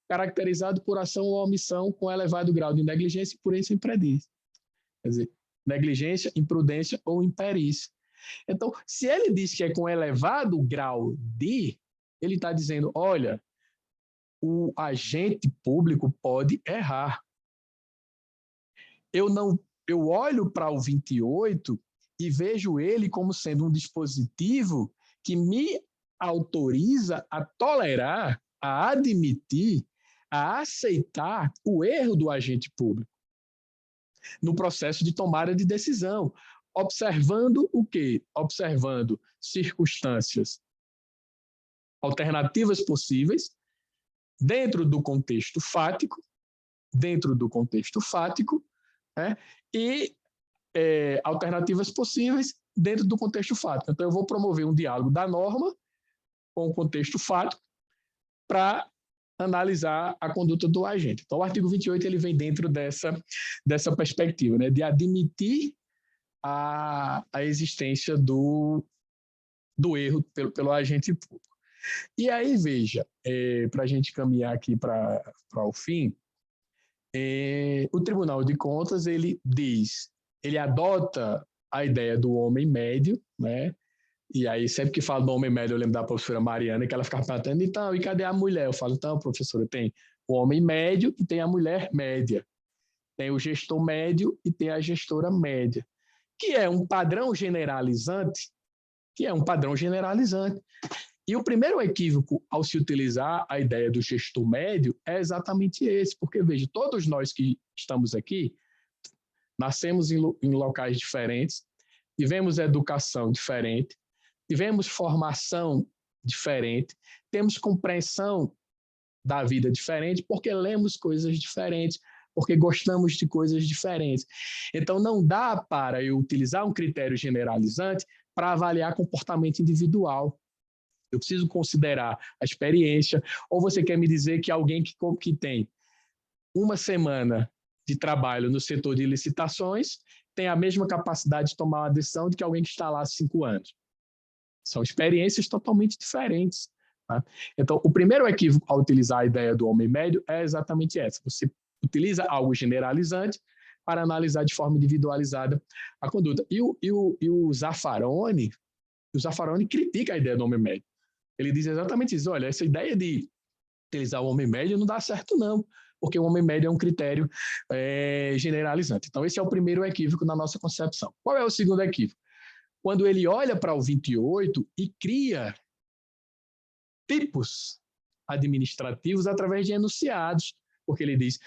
caracterizado por ação ou omissão com elevado grau de negligência, impurência e imperícia. Quer dizer, negligência, imprudência ou imperícia. Então, se ele diz que é com elevado grau de, ele está dizendo, olha, o agente público pode errar. Eu olho para o 28 e vejo ele como sendo um dispositivo que me autoriza a tolerar, a admitir, a aceitar o erro do agente público no processo de tomada de decisão, observando o quê? Observando circunstâncias alternativas possíveis dentro do contexto fático, né? E alternativas possíveis dentro do contexto fático. Então, eu vou promover um diálogo da norma com o contexto fático para analisar a conduta do agente. Então, o artigo 28 ele vem dentro dessa perspectiva, né, de admitir a existência do do erro pelo agente público. E aí, veja, para a gente caminhar aqui para o fim, o Tribunal de Contas, ele adota a ideia do homem médio, né? E aí, sempre que falo do homem médio, eu lembro da professora Mariana, que ela ficava perguntando, então, e cadê a mulher? Eu falo, então, professora, tem o homem médio e tem a mulher média. Tem o gestor médio e tem a gestora média, que é um padrão generalizante, E o primeiro equívoco ao se utilizar a ideia do gestor médio é exatamente esse, porque, veja, todos nós que estamos aqui nascemos em locais diferentes, tivemos educação diferente, tivemos formação diferente, temos compreensão da vida diferente, porque lemos coisas diferentes, porque gostamos de coisas diferentes. Então, não dá para eu utilizar um critério generalizante para avaliar comportamento individual. Eu preciso considerar a experiência, ou você quer me dizer que alguém que tem uma semana de trabalho no setor de licitações tem a mesma capacidade de tomar uma decisão de que alguém que está lá há 5 anos? São experiências totalmente diferentes. Tá? Então, o primeiro equívoco ao utilizar a ideia do homem médio é exatamente essa. Você utiliza algo generalizante para analisar de forma individualizada a conduta. E o Zaffaroni critica a ideia do homem médio. Ele diz exatamente isso. Olha, essa ideia de utilizar o homem médio não dá certo, não, porque o homem médio é um critério generalizante. Então, esse é o primeiro equívoco na nossa concepção. Qual é o segundo equívoco? Quando ele olha para o 28 e cria tipos administrativos através de enunciados, porque ele diz,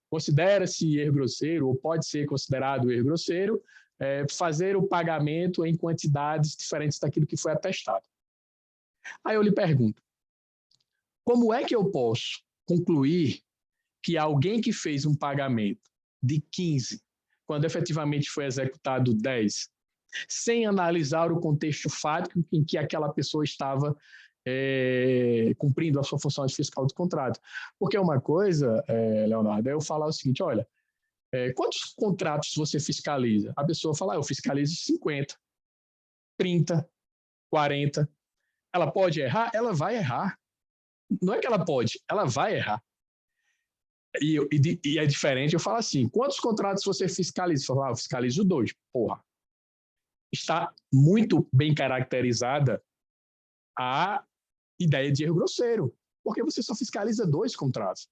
considera-se erro grosseiro, ou pode ser considerado erro grosseiro, fazer o pagamento em quantidades diferentes daquilo que foi atestado. Aí eu lhe pergunto, como é que eu posso concluir que alguém que fez um pagamento de 15, quando efetivamente foi executado 10, sem analisar o contexto fático em que aquela pessoa estava cumprindo a sua função de fiscal de contrato? Porque uma coisa, Leonardo, é eu falar o seguinte, olha, quantos contratos você fiscaliza? A pessoa fala, eu fiscalizo 50, 30, 40. Ela pode errar? Ela vai errar. Não é que ela pode, ela vai errar. E é diferente, eu falo assim, quantos contratos você fiscaliza? Você fala, eu fiscalizo 2. Porra. Está muito bem caracterizada a ideia de erro grosseiro, porque você só fiscaliza 2 contratos.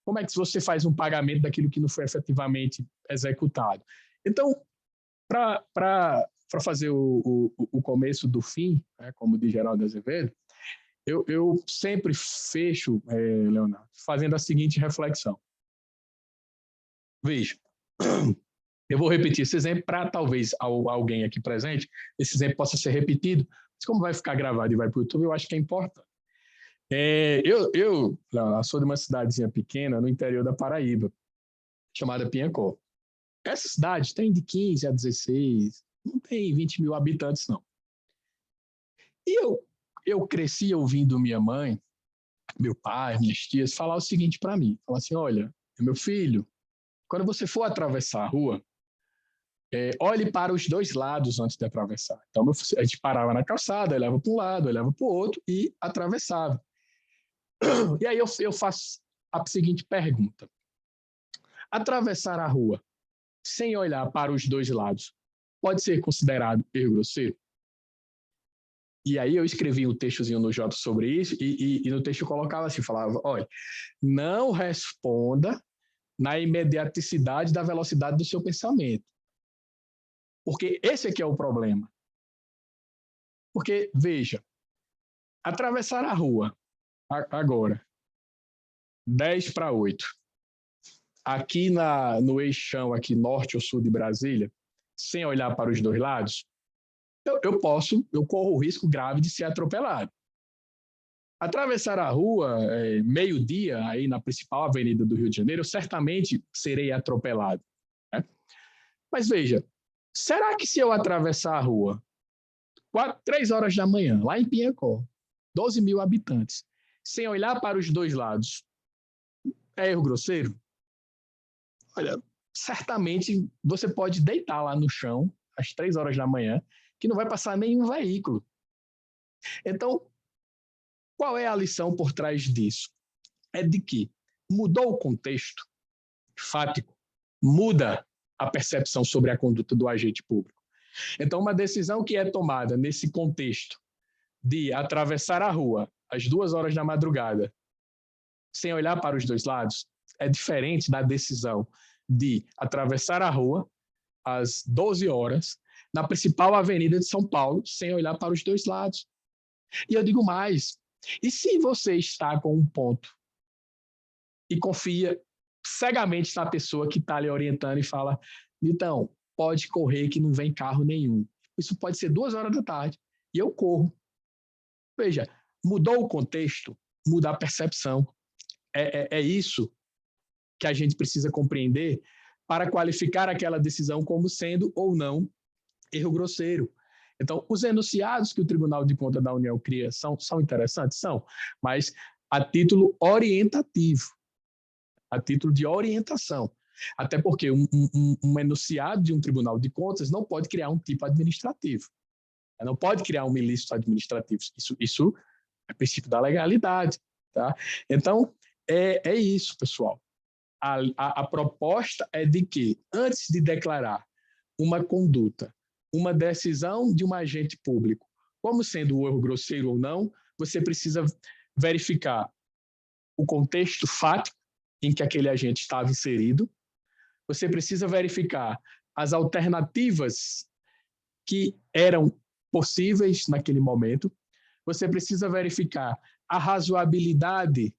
Como é que você faz um pagamento daquilo que não foi efetivamente executado? Então, para fazer o começo do fim, né, como diz Geraldo Azevedo, eu sempre fecho, Leonardo, fazendo a seguinte reflexão. Veja, eu vou repetir esse exemplo para talvez alguém aqui presente, esse exemplo possa ser repetido, mas como vai ficar gravado e vai para o YouTube, eu acho que é importante. Eu sou de uma cidadezinha pequena no interior da Paraíba, chamada Piancó. Essa cidade tem de 15 a 16, não tem 20 mil habitantes, não. E eu cresci ouvindo minha mãe, meu pai, minhas tias, falar o seguinte para mim, falar assim, olha, meu filho, quando você for atravessar a rua, olhe para os 2 lados antes de atravessar. Então, a gente parava na calçada, olhava para um lado, olhava para o outro e atravessava. E aí eu faço a seguinte pergunta. Atravessar a rua sem olhar para os 2 lados pode ser considerado erro grosseiro? E aí eu escrevi um textozinho no Jota sobre isso e no texto eu colocava assim, falava, olha, não responda na imediaticidade da velocidade do seu pensamento. Porque esse aqui é o problema. Porque, veja, atravessar a rua agora, 10 para 8, aqui no eixão, aqui norte ou sul de Brasília, sem olhar para os 2 lados, eu corro o risco grave de ser atropelado. Atravessar a rua, meio-dia, aí na principal avenida do Rio de Janeiro, eu certamente serei atropelado. Né? Mas veja, será que se eu atravessar a rua 3 horas da manhã, lá em Piancó, 12 mil habitantes, sem olhar para os 2 lados, é erro grosseiro? Olha, certamente você pode deitar lá no chão, às 3 horas da manhã, que não vai passar nenhum veículo. Então, qual é a lição por trás disso? É de que mudou o contexto fático, muda a percepção sobre a conduta do agente público. Então, uma decisão que é tomada nesse contexto de atravessar a rua às 2 horas da madrugada, sem olhar para os dois lados, é diferente da decisão de atravessar a rua às 12 horas na principal avenida de São Paulo, sem olhar para os dois lados. E eu digo mais, e se você está com um ponto e confia cegamente na pessoa que está lhe orientando e fala, então, pode correr que não vem carro nenhum. Isso pode ser 2 horas da tarde e eu corro. Veja, mudou o contexto, muda a percepção. É isso que a gente precisa compreender para qualificar aquela decisão como sendo ou não erro grosseiro. Então, os enunciados que o Tribunal de Contas da União cria são interessantes? São, mas a título orientativo, a título de orientação. Até porque um enunciado de um Tribunal de Contas não pode criar um tipo administrativo. Não pode criar um ilícito administrativo. Isso é princípio da legalidade. Tá? Então, é isso, pessoal. A proposta é de que, antes de declarar uma conduta, uma decisão de um agente público, como sendo um erro grosseiro ou não, você precisa verificar o contexto fático em que aquele agente estava inserido, você precisa verificar as alternativas que eram possíveis naquele momento, você precisa verificar a razoabilidade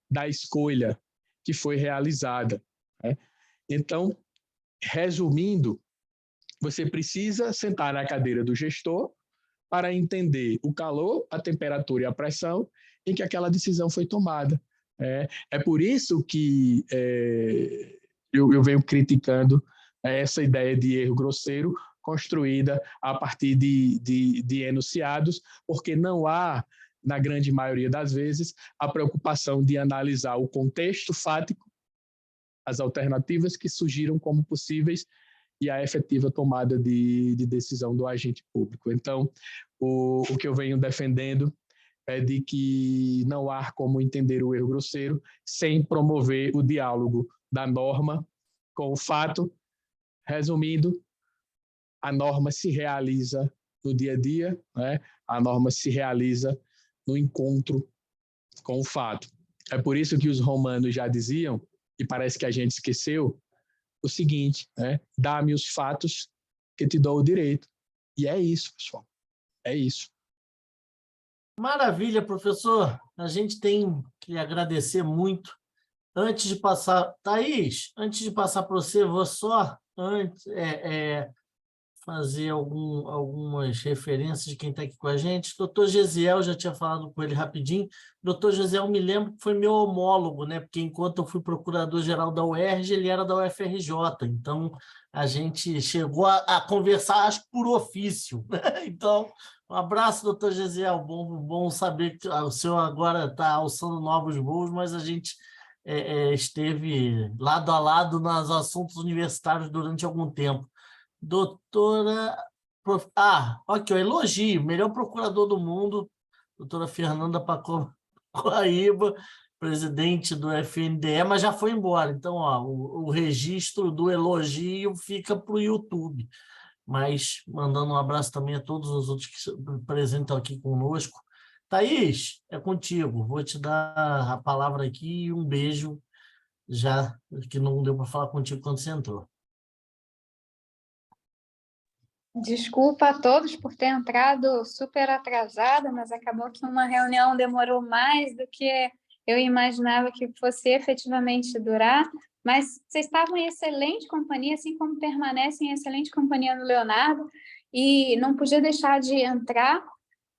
da escolha que foi realizada. Né? Então, resumindo, você precisa sentar na cadeira do gestor para entender o calor, a temperatura e a pressão em que aquela decisão foi tomada. É por isso que eu venho criticando essa ideia de erro grosseiro construída a partir de enunciados, porque não há, na grande maioria das vezes, a preocupação de analisar o contexto fático, as alternativas que surgiram como possíveis e a efetiva tomada de decisão do agente público. Então, o que eu venho defendendo é de que não há como entender o erro grosseiro sem promover o diálogo da norma com o fato. Resumindo, a norma se realiza no dia a dia, né? A norma se realiza no encontro com o fato. É por isso que os romanos já diziam, e parece que a gente esqueceu, o seguinte, né? Dá-me os fatos que te dou o direito. E é isso, pessoal. É isso. Maravilha, professor. A gente tem que agradecer muito. Antes de passar... Thaís, antes de passar para você, vou só fazer algumas referências de quem está aqui com a gente. Doutor Gesiel, já tinha falado com ele rapidinho. Doutor Gesiel, me lembro que foi meu homólogo, né? Porque enquanto eu fui procurador-geral da UERJ, ele era da UFRJ. Então, a gente chegou a conversar, acho que por ofício. Então, um abraço, doutor Gesiel. Bom saber que o senhor agora está alçando novos voos, mas a gente esteve lado a lado nos assuntos universitários durante algum tempo. Doutora... aqui, elogio, melhor procurador do mundo, doutora Fernanda Pacoaíba, presidente do FNDE, mas já foi embora. Então, o registro do elogio fica para o YouTube. Mas mandando um abraço também a todos os outros que se apresentam aqui conosco. Thaís, é contigo. Vou te dar a palavra aqui e um beijo, já que não deu para falar contigo quando você entrou. Desculpa a todos por ter entrado super atrasada, mas acabou que uma reunião demorou mais do que eu imaginava que fosse efetivamente durar, mas vocês estavam em excelente companhia, assim como permanecem em excelente companhia no Leonardo, e não podia deixar de entrar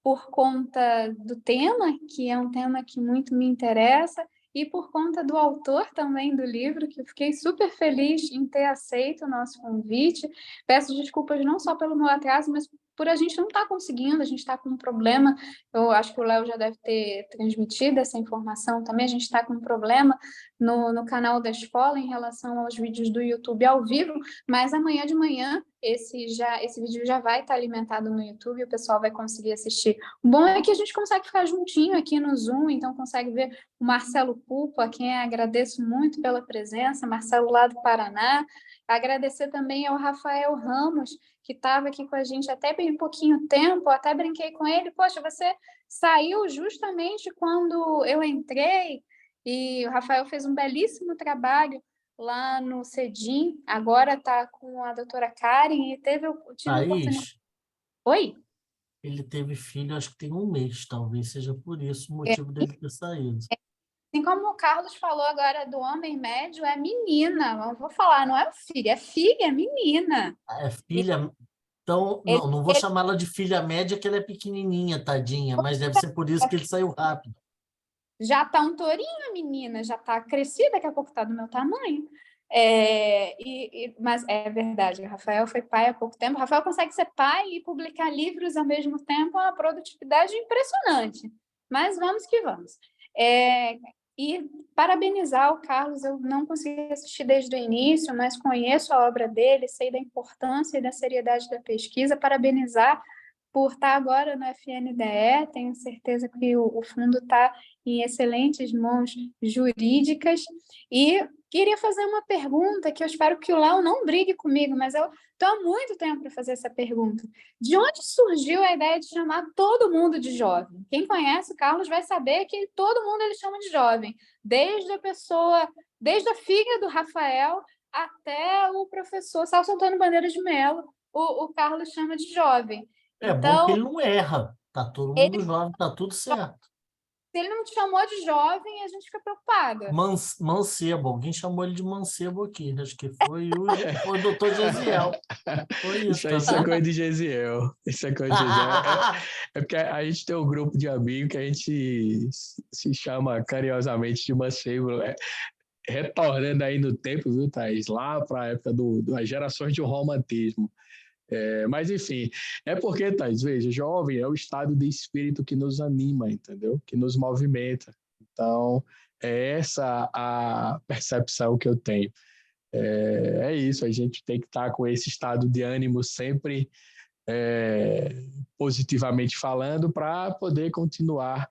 por conta do tema, que é um tema que muito me interessa, e por conta do autor também do livro, que eu fiquei super feliz em ter aceito o nosso convite. Peço desculpas não só pelo meu atraso, mas por a gente não estar conseguindo, a gente está com um problema, eu acho que o Léo já deve ter transmitido essa informação também, a gente está com um problema no canal da escola em relação aos vídeos do YouTube ao vivo, mas amanhã de manhã esse vídeo já vai estar alimentado no YouTube, o pessoal vai conseguir assistir. O bom é que a gente consegue ficar juntinho aqui no Zoom, então consegue ver o Marcelo Pupo, a quem agradeço muito pela presença, Marcelo lá do Paraná. Agradecer também ao Rafael Ramos, que estava aqui com a gente até bem pouquinho tempo, até brinquei com ele, poxa, você saiu justamente quando eu entrei, e o Rafael fez um belíssimo trabalho lá no CEDIM, agora está com a doutora Karen, e tive a oportunidade... Thaís, Oi? ele teve filho, acho que tem um mês, talvez seja por isso o motivo dele ter saído. Assim como o Carlos falou agora do homem médio, é menina, eu vou falar, não é o filho, é filha, é menina. É filha, então, Ele, não vou chamá-la de filha média, que ela é pequenininha, tadinha, mas deve ser por isso que ele saiu rápido. já está um tourinho, a menina, já está crescida, daqui a pouco está do meu tamanho. Mas é verdade, o Rafael foi pai há pouco tempo. O Rafael consegue ser pai e publicar livros ao mesmo tempo, é uma produtividade impressionante. Mas vamos que vamos. E parabenizar o Carlos, eu não consegui assistir desde o início, mas conheço a obra dele, sei da importância e da seriedade da pesquisa. Parabenizar por estar agora no FNDE, tenho certeza que o fundo está em excelentes mãos jurídicas. E queria fazer uma pergunta que eu espero que o Léo não brigue comigo, mas eu estou há muito tempo para fazer essa pergunta. De onde surgiu a ideia de chamar todo mundo de jovem? Quem conhece o Carlos vai saber que todo mundo ele chama de jovem, desde a filha do Rafael até o professor Celso Antônio Bandeira de Mello, o Carlos chama de jovem. É bom que Então, ele não erra. Tá todo mundo jovem, tá tudo certo. se ele não te chamou de jovem, a gente fica preocupada. Mancebo, alguém chamou ele de mancebo aqui. Acho que foi o doutor Gesiel. Foi isso. Isso é coisa de Gesiel. Isso é coisa de Gesiel. É porque a gente tem um grupo de amigos que a gente se chama carinhosamente de mancebo. Retornando aí no tempo, viu, Thaís? Lá para a época das gerações de romantismo. Mas, enfim, é porque, Thaís, veja, jovem é o estado de espírito que nos anima, entendeu? Que nos movimenta. Então, é essa a percepção que eu tenho. É isso, a gente tem que estar com esse estado de ânimo sempre positivamente falando para poder continuar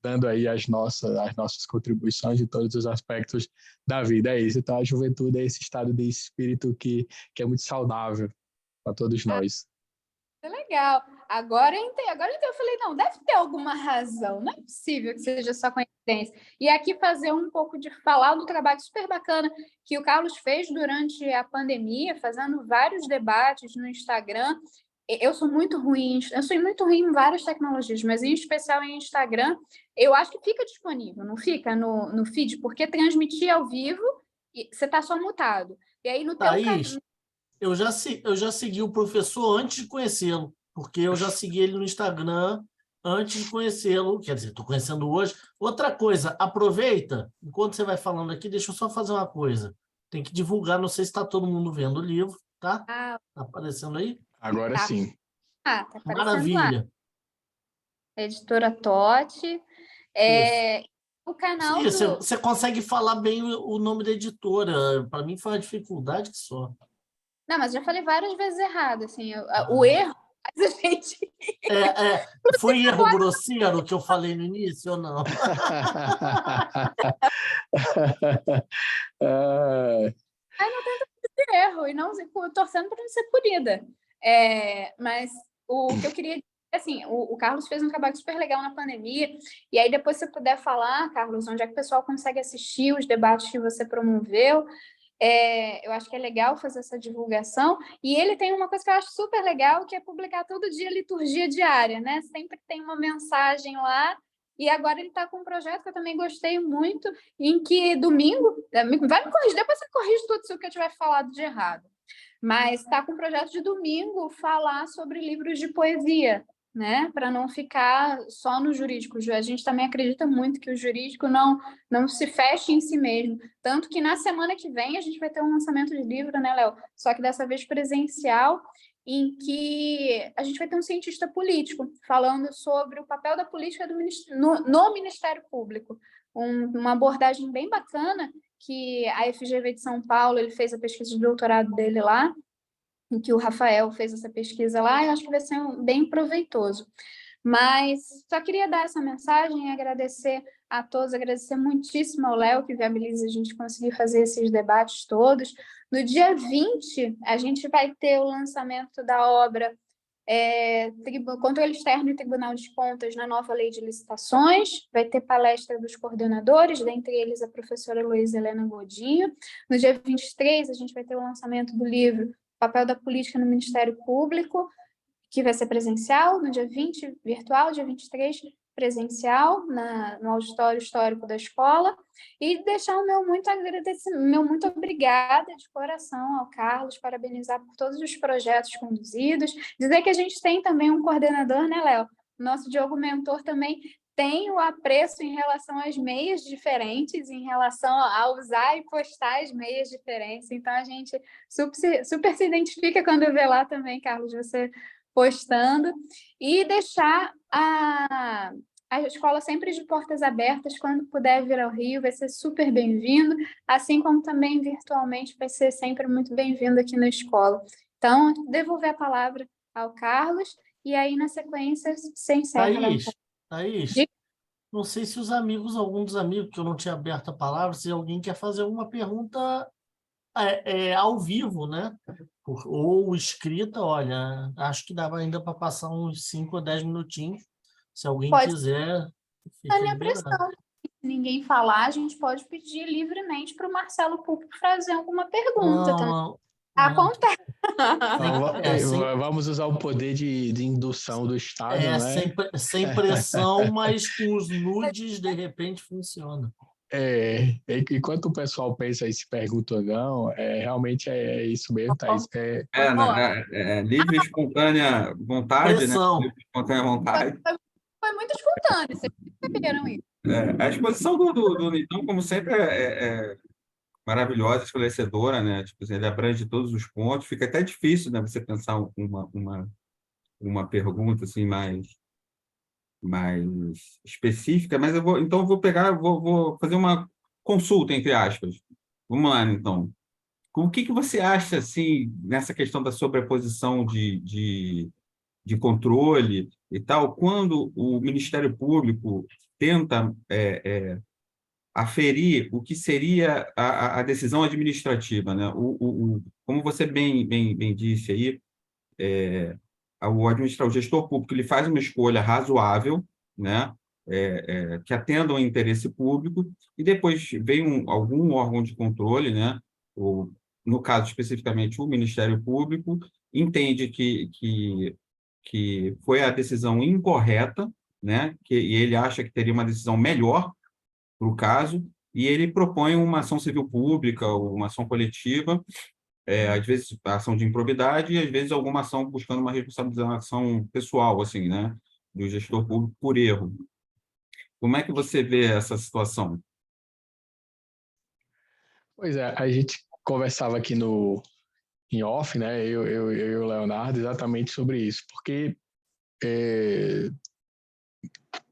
dando aí as nossas contribuições em todos os aspectos da vida. É isso. Então, a juventude é esse estado de espírito que é muito saudável para todos nós. É legal. Agora eu falei, não, deve ter alguma razão, não é possível que seja só coincidência. E aqui fazer um pouco de falar do trabalho super bacana que o Carlos fez durante a pandemia, fazendo vários debates no Instagram. Eu sou muito ruim em várias tecnologias, mas em especial em Instagram, eu acho que fica disponível, não fica no feed, porque transmitir ao vivo, você está só mutado. E aí no teu Thaís, eu já segui o professor antes de conhecê-lo, porque eu já segui ele no Instagram antes de conhecê-lo. Quer dizer, estou conhecendo hoje. Outra coisa, aproveita, enquanto você vai falando aqui, deixa eu só fazer uma coisa. Tem que divulgar, não sei se está todo mundo vendo o livro, tá? Tá aparecendo aí? Agora sim. Tá aparecendo Maravilha. lá. Editora Totti. O canal Você consegue falar bem o nome da editora. Para mim foi uma dificuldade que só. Não, mas já falei várias vezes errado, assim, o erro faz a gente... Foi erro grosseiro que eu falei no início ou não? Aí não tenta fazer erro, e não torcendo para não ser punida. Mas o que eu queria dizer, assim, o Carlos fez um trabalho super legal na pandemia, e aí depois se você puder falar, Carlos, onde é que o pessoal consegue assistir os debates que você promoveu. Eu acho que é legal fazer essa divulgação, e ele tem uma coisa que eu acho super legal, que é publicar todo dia liturgia diária, né? Sempre tem uma mensagem lá, e agora ele está com um projeto que eu também gostei muito, em que domingo, vai me corrigir, depois você corrige tudo isso que eu tiver falado de errado, mas está com um projeto de domingo falar sobre livros de poesia, né? Para não ficar só no jurídico. A gente também acredita muito que o jurídico não se feche em si mesmo. Tanto que na semana que vem a gente vai ter um lançamento de livro, né, Léo? Só que dessa vez presencial, em que a gente vai ter um cientista político falando sobre o papel da política no Ministério Público. Uma abordagem bem bacana que a FGV de São Paulo, ele fez a pesquisa de doutorado dele lá, em que o Rafael fez essa pesquisa lá, eu acho que vai ser bem proveitoso. Mas só queria dar essa mensagem e agradecer a todos, agradecer muitíssimo ao Léo, que viabiliza a gente conseguir fazer esses debates todos. No dia 20, a gente vai ter o lançamento da obra Controle Externo e Tribunal de Contas na nova Lei de Licitações, vai ter palestra dos coordenadores, dentre eles a professora Luísa Helena Godinho. No dia 23, a gente vai ter o lançamento do livro Papel da Política no Ministério Público, que vai ser presencial, no dia 20, virtual, dia 23, presencial, no auditório histórico da escola, e deixar o meu muito agradecimento, meu muito obrigada de coração ao Carlos, parabenizar por todos os projetos conduzidos, dizer que a gente tem também um coordenador, né, Léo? Nosso Diogo Mentor também tem o apreço em relação às meias diferentes, em relação a usar e postar as meias diferentes, então a gente super se identifica quando vê lá também, Carlos, você postando, e deixar a escola sempre de portas abertas, quando puder vir ao Rio, vai ser super bem-vindo, assim como também virtualmente vai ser sempre muito bem-vindo aqui na escola. Então, devolver a palavra ao Carlos, e aí, na sequência, se encerra. Thaís, não sei se algum dos amigos, que eu não tinha aberto a palavra, se alguém quer fazer alguma pergunta ao vivo, né? Ou escrita, olha, acho que dava ainda para passar uns 5 ou 10 minutinhos, se alguém quiser. Fica liberado. Se ninguém falar, a gente pode pedir livremente para o Marcelo Público fazer alguma pergunta. Não. Acontece. Vamos usar o poder de indução do Estado, né? Sem pressão, mas com os nudes, de repente, funciona. Enquanto o pessoal pensa e se pergunta ou não, realmente é isso mesmo, Thaís. Livre e espontânea vontade, pressão. Né? Livre e espontânea vontade. Foi muito espontâneo, vocês perceberam isso? A exposição do Nitão, como sempre, é maravilhosa, esclarecedora, né? Tipo, ele abrange todos os pontos. Fica até difícil, né, você pensar uma pergunta assim mais específica, mas vou fazer uma consulta, entre aspas. Vamos lá, então. O que você acha, assim, nessa questão da sobreposição de controle e tal, quando o Ministério Público tenta aferir o que seria a decisão administrativa, né? Como você bem disse aí, o gestor público ele faz uma escolha razoável, né? Que atenda ao interesse público, e depois vem algum órgão de controle, né? No caso especificamente o Ministério Público, entende que foi a decisão incorreta, né? E ele acha que teria uma decisão melhor para o caso, e ele propõe uma ação civil pública, uma ação coletiva, às vezes a ação de improbidade, e às vezes alguma ação buscando uma responsabilização pessoal, assim, né, do gestor público por erro. Como é que você vê essa situação? Pois é, a gente conversava aqui em off, né, eu e o Leonardo, exatamente sobre isso, porque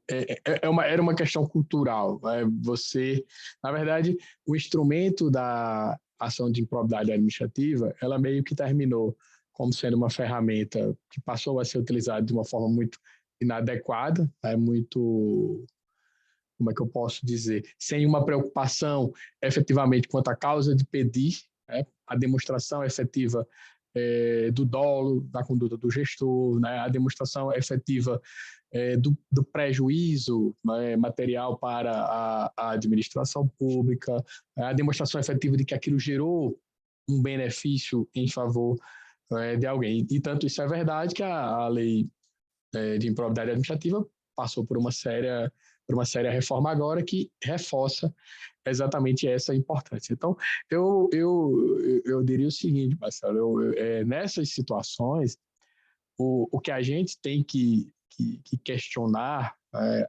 era uma questão cultural. Né? Na verdade, o instrumento da ação de improbidade administrativa, ela meio que terminou como sendo uma ferramenta que passou a ser utilizada de uma forma muito inadequada, muito, como é que eu posso dizer, sem uma preocupação efetivamente quanto à causa de pedir, né? A demonstração efetiva do dolo, da conduta do gestor, né? A demonstração efetiva do prejuízo, né, material para a administração pública, a demonstração efetiva de que aquilo gerou um benefício em favor de alguém. E tanto isso é verdade que a lei de improbidade administrativa passou por uma séria reforma agora que reforça exatamente essa importância. Então, eu diria o seguinte, Marcelo, nessas situações, o que a gente tem que questionar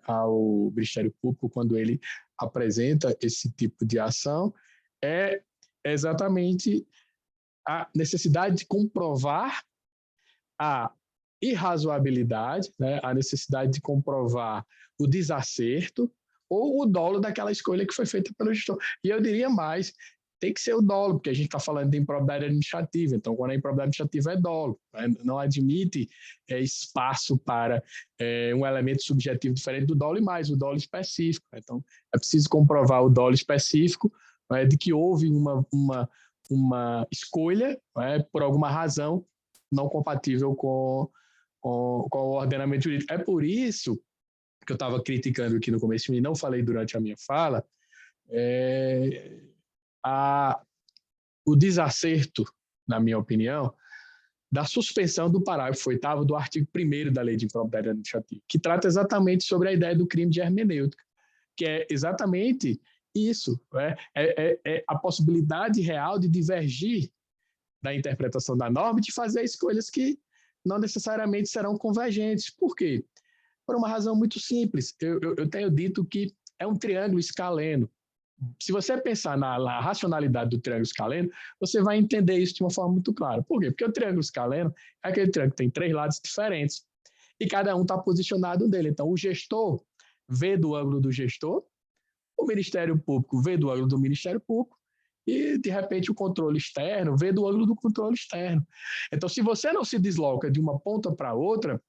ao Ministério Público quando ele apresenta esse tipo de ação é exatamente a necessidade de comprovar a irrazoabilidade, né, a necessidade de comprovar o desacerto ou o dolo daquela escolha que foi feita pelo gestor. E eu diria mais, tem que ser o dolo, porque a gente está falando de improbidade administrativa. Então, quando a improbidade administrativa é dolo, né? Não admite espaço para um elemento subjetivo diferente do dolo e mais, o dolo específico. Então, é preciso comprovar o dolo específico, né, de que houve uma escolha, né, por alguma razão não compatível com o ordenamento jurídico. É por isso que eu estava criticando aqui no começo e não falei durante a minha fala, o desacerto, na minha opinião, da suspensão do parágrafo 8º do artigo 1º da Lei de Improbidade Administrativa, que trata exatamente sobre a ideia do crime de hermenêutica, que é exatamente isso, né? É a possibilidade real de divergir da interpretação da norma e de fazer escolhas que não necessariamente serão convergentes. Por quê? Por uma razão muito simples. Eu tenho dito que é um triângulo escaleno. Se você pensar na racionalidade do triângulo escaleno, você vai entender isso de uma forma muito clara. Por quê? Porque o triângulo escaleno é aquele triângulo que tem 3 lados diferentes e cada um está posicionado nele. Então, o gestor vê do ângulo do gestor, o Ministério Público vê do ângulo do Ministério Público e, de repente, o controle externo vê do ângulo do controle externo. Então, se você não se desloca de uma ponta para outra,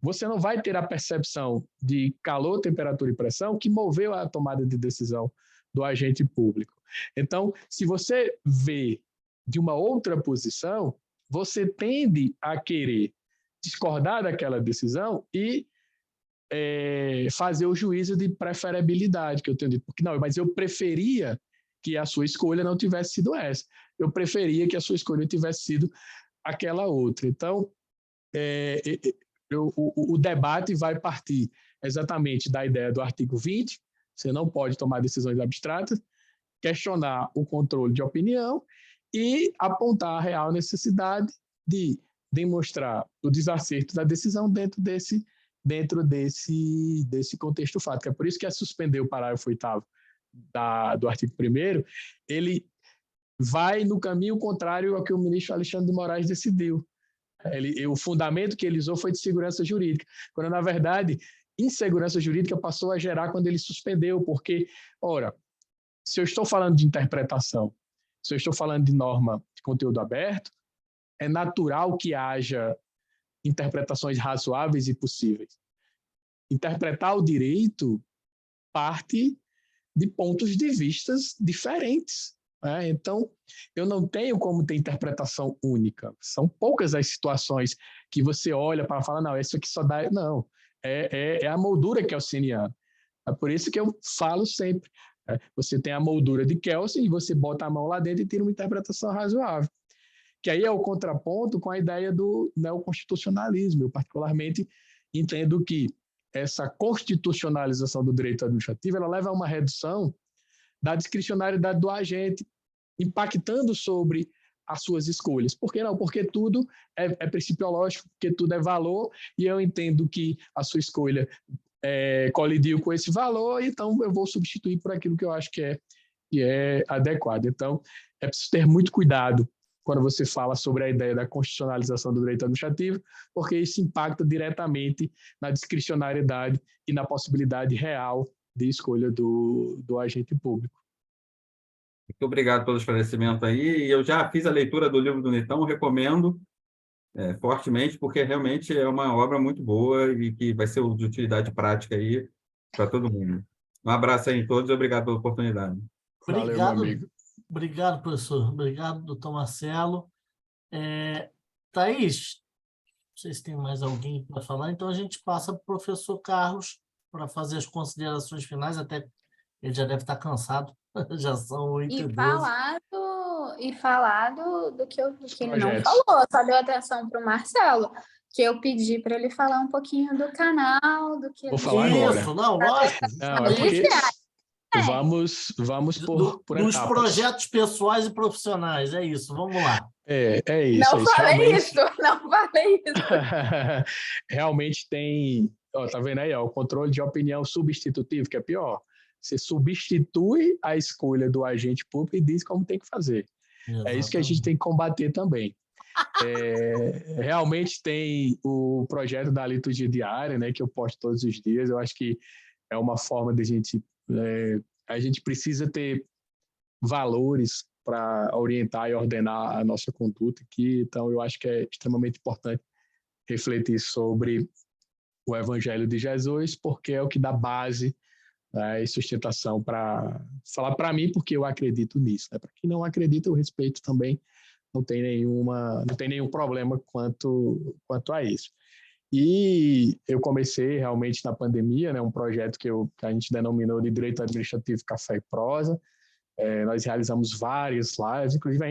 você não vai ter a percepção de calor, temperatura e pressão que moveu a tomada de decisão do agente público. Então, se você vê de uma outra posição, você tende a querer discordar daquela decisão e fazer o juízo de preferibilidade, que eu tenho dito, porque não, mas eu preferia que a sua escolha não tivesse sido essa. Eu preferia que a sua escolha tivesse sido aquela outra. Então, o debate vai partir exatamente da ideia do artigo 20, você não pode tomar decisões abstratas, questionar o controle de opinião e apontar a real necessidade de demonstrar o desacerto da decisão dentro desse contexto fático. É por isso que suspender o parágrafo 8º do artigo 1º, ele vai no caminho contrário ao que o ministro Alexandre de Moraes decidiu. O fundamento que ele usou foi de segurança jurídica, quando, na verdade, insegurança jurídica passou a gerar quando ele suspendeu, porque, ora, se eu estou falando de interpretação, se eu estou falando de norma de conteúdo aberto, é natural que haja interpretações razoáveis e possíveis. Interpretar o direito parte de pontos de vistas diferentes, né? Então, eu não tenho como ter interpretação única. São poucas as situações que você olha para falar, não, isso aqui só dá... Não, é a moldura kelseniana. É por isso que eu falo sempre. Você tem a moldura de Kelsen e você bota a mão lá dentro e tira uma interpretação razoável. Que aí é o contraponto com a ideia do neoconstitucionalismo. Eu, particularmente, entendo que essa constitucionalização do direito administrativo ela leva a uma redução da discricionariedade do agente, impactando sobre as suas escolhas. Por que não? Porque tudo é principiológico, porque tudo é valor, e eu entendo que a sua escolha colidiu com esse valor, então eu vou substituir por aquilo que eu acho que é adequado. Então, é preciso ter muito cuidado quando você fala sobre a ideia da constitucionalização do direito administrativo, porque isso impacta diretamente na discricionariedade e na possibilidade real de escolha do agente público. Muito obrigado pelo esclarecimento aí. Eu já fiz a leitura do livro do Nitão, recomendo fortemente, porque realmente é uma obra muito boa e que vai ser de utilidade prática aí para todo mundo. Um abraço aí a todos e obrigado pela oportunidade. Valeu, meu amigo. Obrigado, professor. Obrigado, doutor Marcelo. Thaís, não sei se tem mais alguém para falar, então a gente passa para o professor Carlos para fazer as considerações finais, até ele já deve estar cansado, já são 8h12. E falar do que ele não falou, só deu atenção para o Marcelo, que eu pedi para ele falar um pouquinho do canal, do que Vou falar agora. Isso, não, lógico. Não, é porque vamos por dos etapas. Projetos pessoais e profissionais, é isso, vamos lá. É isso. Não falei isso. Realmente tem, tá vendo aí, o controle de opinião substitutivo, que é pior. Você substitui a escolha do agente público e diz como tem que fazer. Exatamente. É isso que a gente tem que combater também. Realmente tem o projeto da liturgia diária, né, que eu posto todos os dias. Eu acho que é uma forma de a gente precisa ter valores para orientar e ordenar a nossa conduta aqui. Então, eu acho que é extremamente importante refletir sobre o Evangelho de Jesus, porque é o que dá base, né, e sustentação para falar para mim, porque eu acredito nisso. Né? Para quem não acredita, eu respeito também, não tem nenhum problema quanto a isso. E eu comecei realmente na pandemia, né, um projeto que a gente denominou de Direito Administrativo Café e Prosa. Nós realizamos várias lives, inclusive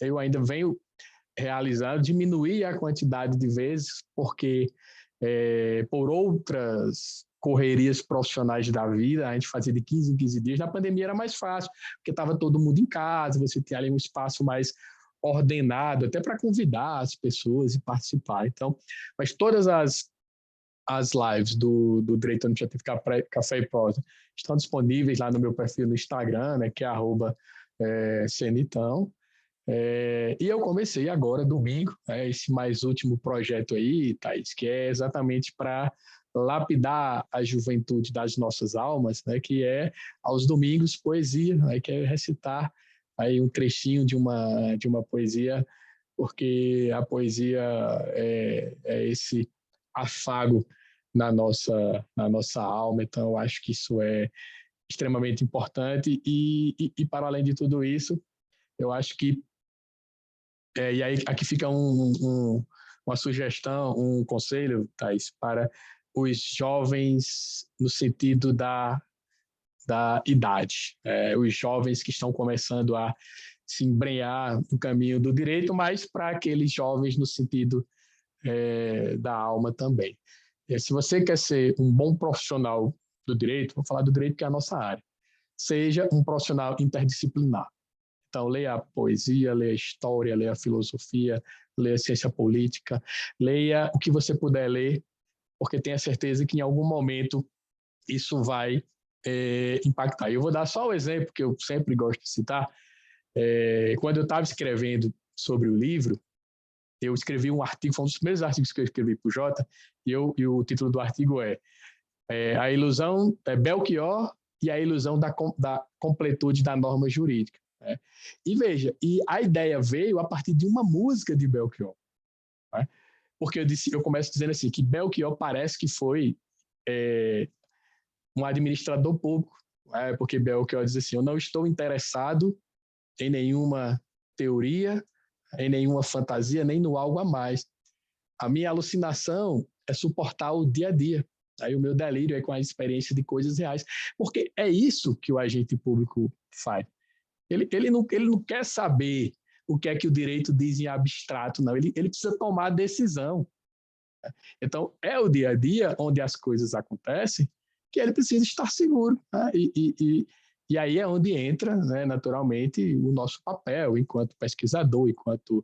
eu ainda venho realizando, diminuir a quantidade de vezes, porque por outras correrias profissionais da vida, a gente fazia de 15 em 15 dias. Na pandemia era mais fácil, porque estava todo mundo em casa, você tinha ali um espaço mais ordenado, até para convidar as pessoas e participar. Então, mas todas as lives do Direito Administrativo Café e Prosa estão disponíveis lá no meu perfil no Instagram, né, que é @cenitão. E eu comecei agora, domingo, esse mais último projeto aí, Thaís, que é exatamente para lapidar a juventude das nossas almas, né, que é aos domingos poesia, né, que é recitar aí um trechinho de uma poesia, porque a poesia é esse afago na nossa alma. Então eu acho que isso é extremamente importante e para além de tudo isso, eu acho que e aí aqui fica uma sugestão, um conselho, Thais, para os jovens no sentido da idade, os jovens que estão começando a se embrenhar no caminho do direito, mas para aqueles jovens no sentido da alma também. Se você quer ser um bom profissional do direito, vou falar do direito que é a nossa área, seja um profissional interdisciplinar. Então, leia a poesia, leia a história, leia a filosofia, leia a ciência política, leia o que você puder ler, porque tenha certeza que em algum momento isso vai impactar. Eu vou dar só o exemplo que eu sempre gosto de citar. Quando eu estava escrevendo sobre o livro, eu escrevi um artigo, foi um dos primeiros artigos que eu escrevi para o Jota, e o título do artigo A Ilusão, Belchior e a Ilusão da Completude da Norma Jurídica. E veja, a ideia veio a partir de uma música de Belchior. Porque eu começo dizendo assim, que Belchior parece que foi um administrador público, porque Belchior diz assim, eu não estou interessado em nenhuma teoria, em nenhuma fantasia, nem no algo a mais. A minha alucinação é suportar o dia a dia. Aí o meu delírio é com a experiência de coisas reais. Porque é isso que o agente público faz. Ele não quer saber o que é que o direito diz em abstrato, não. Ele precisa tomar decisão. Então, é o dia a dia onde as coisas acontecem que ele precisa estar seguro. Né? E aí é onde entra, né, naturalmente, o nosso papel enquanto pesquisador, enquanto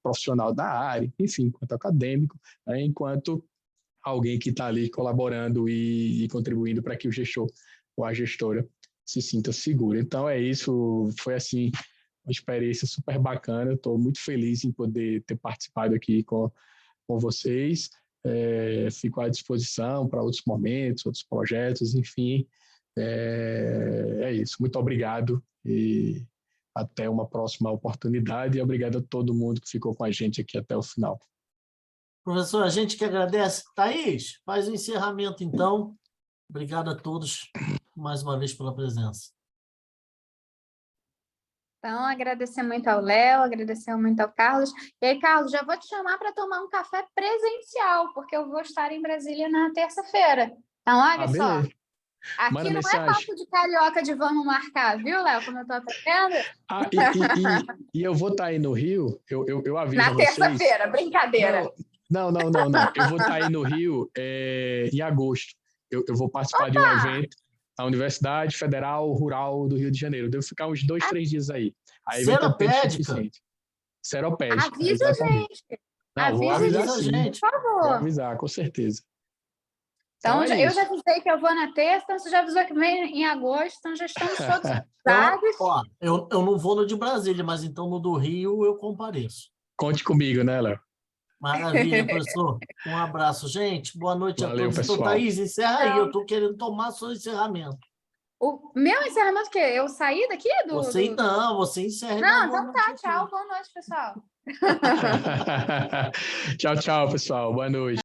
profissional da área, enfim, enquanto acadêmico, né, enquanto alguém que está ali colaborando e contribuindo para que o gestor ou a gestora se sinta seguro. Então é isso, foi assim uma experiência super bacana. Estou muito feliz em poder ter participado aqui com vocês. Fico à disposição para outros momentos, outros projetos, enfim. É isso. Muito obrigado e até uma próxima oportunidade. E obrigado a todo mundo que ficou com a gente aqui até o final. Professor, a gente que agradece. Thaís, faz o encerramento, então. Obrigado a todos mais uma vez pela presença. Então, agradecer muito ao Léo, agradecer muito ao Carlos. E aí, Carlos, já vou te chamar para tomar um café presencial, porque eu vou estar em Brasília na terça-feira. Então, olha só, aqui manda não mensagem. É papo de carioca de vamos marcar, viu, Léo, como eu estou aprendendo? E eu vou estar aí no Rio, eu aviso na a vocês. Na terça-feira, brincadeira. Não. Eu vou estar aí no Rio em agosto. Eu vou participar de um evento na Universidade Federal Rural do Rio de Janeiro. Eu devo ficar uns 2, 3 dias aí. Aí vai ter tempo suficiente. Seropédica. Avisa a gente. Não, vou avisar a sim. gente. Por favor. Vou avisar, com certeza. Então, eu já avisei que eu vou na terça, então você já avisou que vem em agosto, então já estamos todos avisados. Eu não vou no de Brasília, mas então no do Rio eu compareço. Conte comigo, né, Léo? Maravilha, professor. Um abraço, gente. Boa noite. Valeu, a todos. pessoal. Então, Thaís, encerra aí. Eu estou querendo tomar seu encerramento. O meu encerramento, o quê? Eu saí daqui Você encerra. Não, então tá, tchau, boa noite, pessoal. Tchau, tchau, pessoal. Boa noite.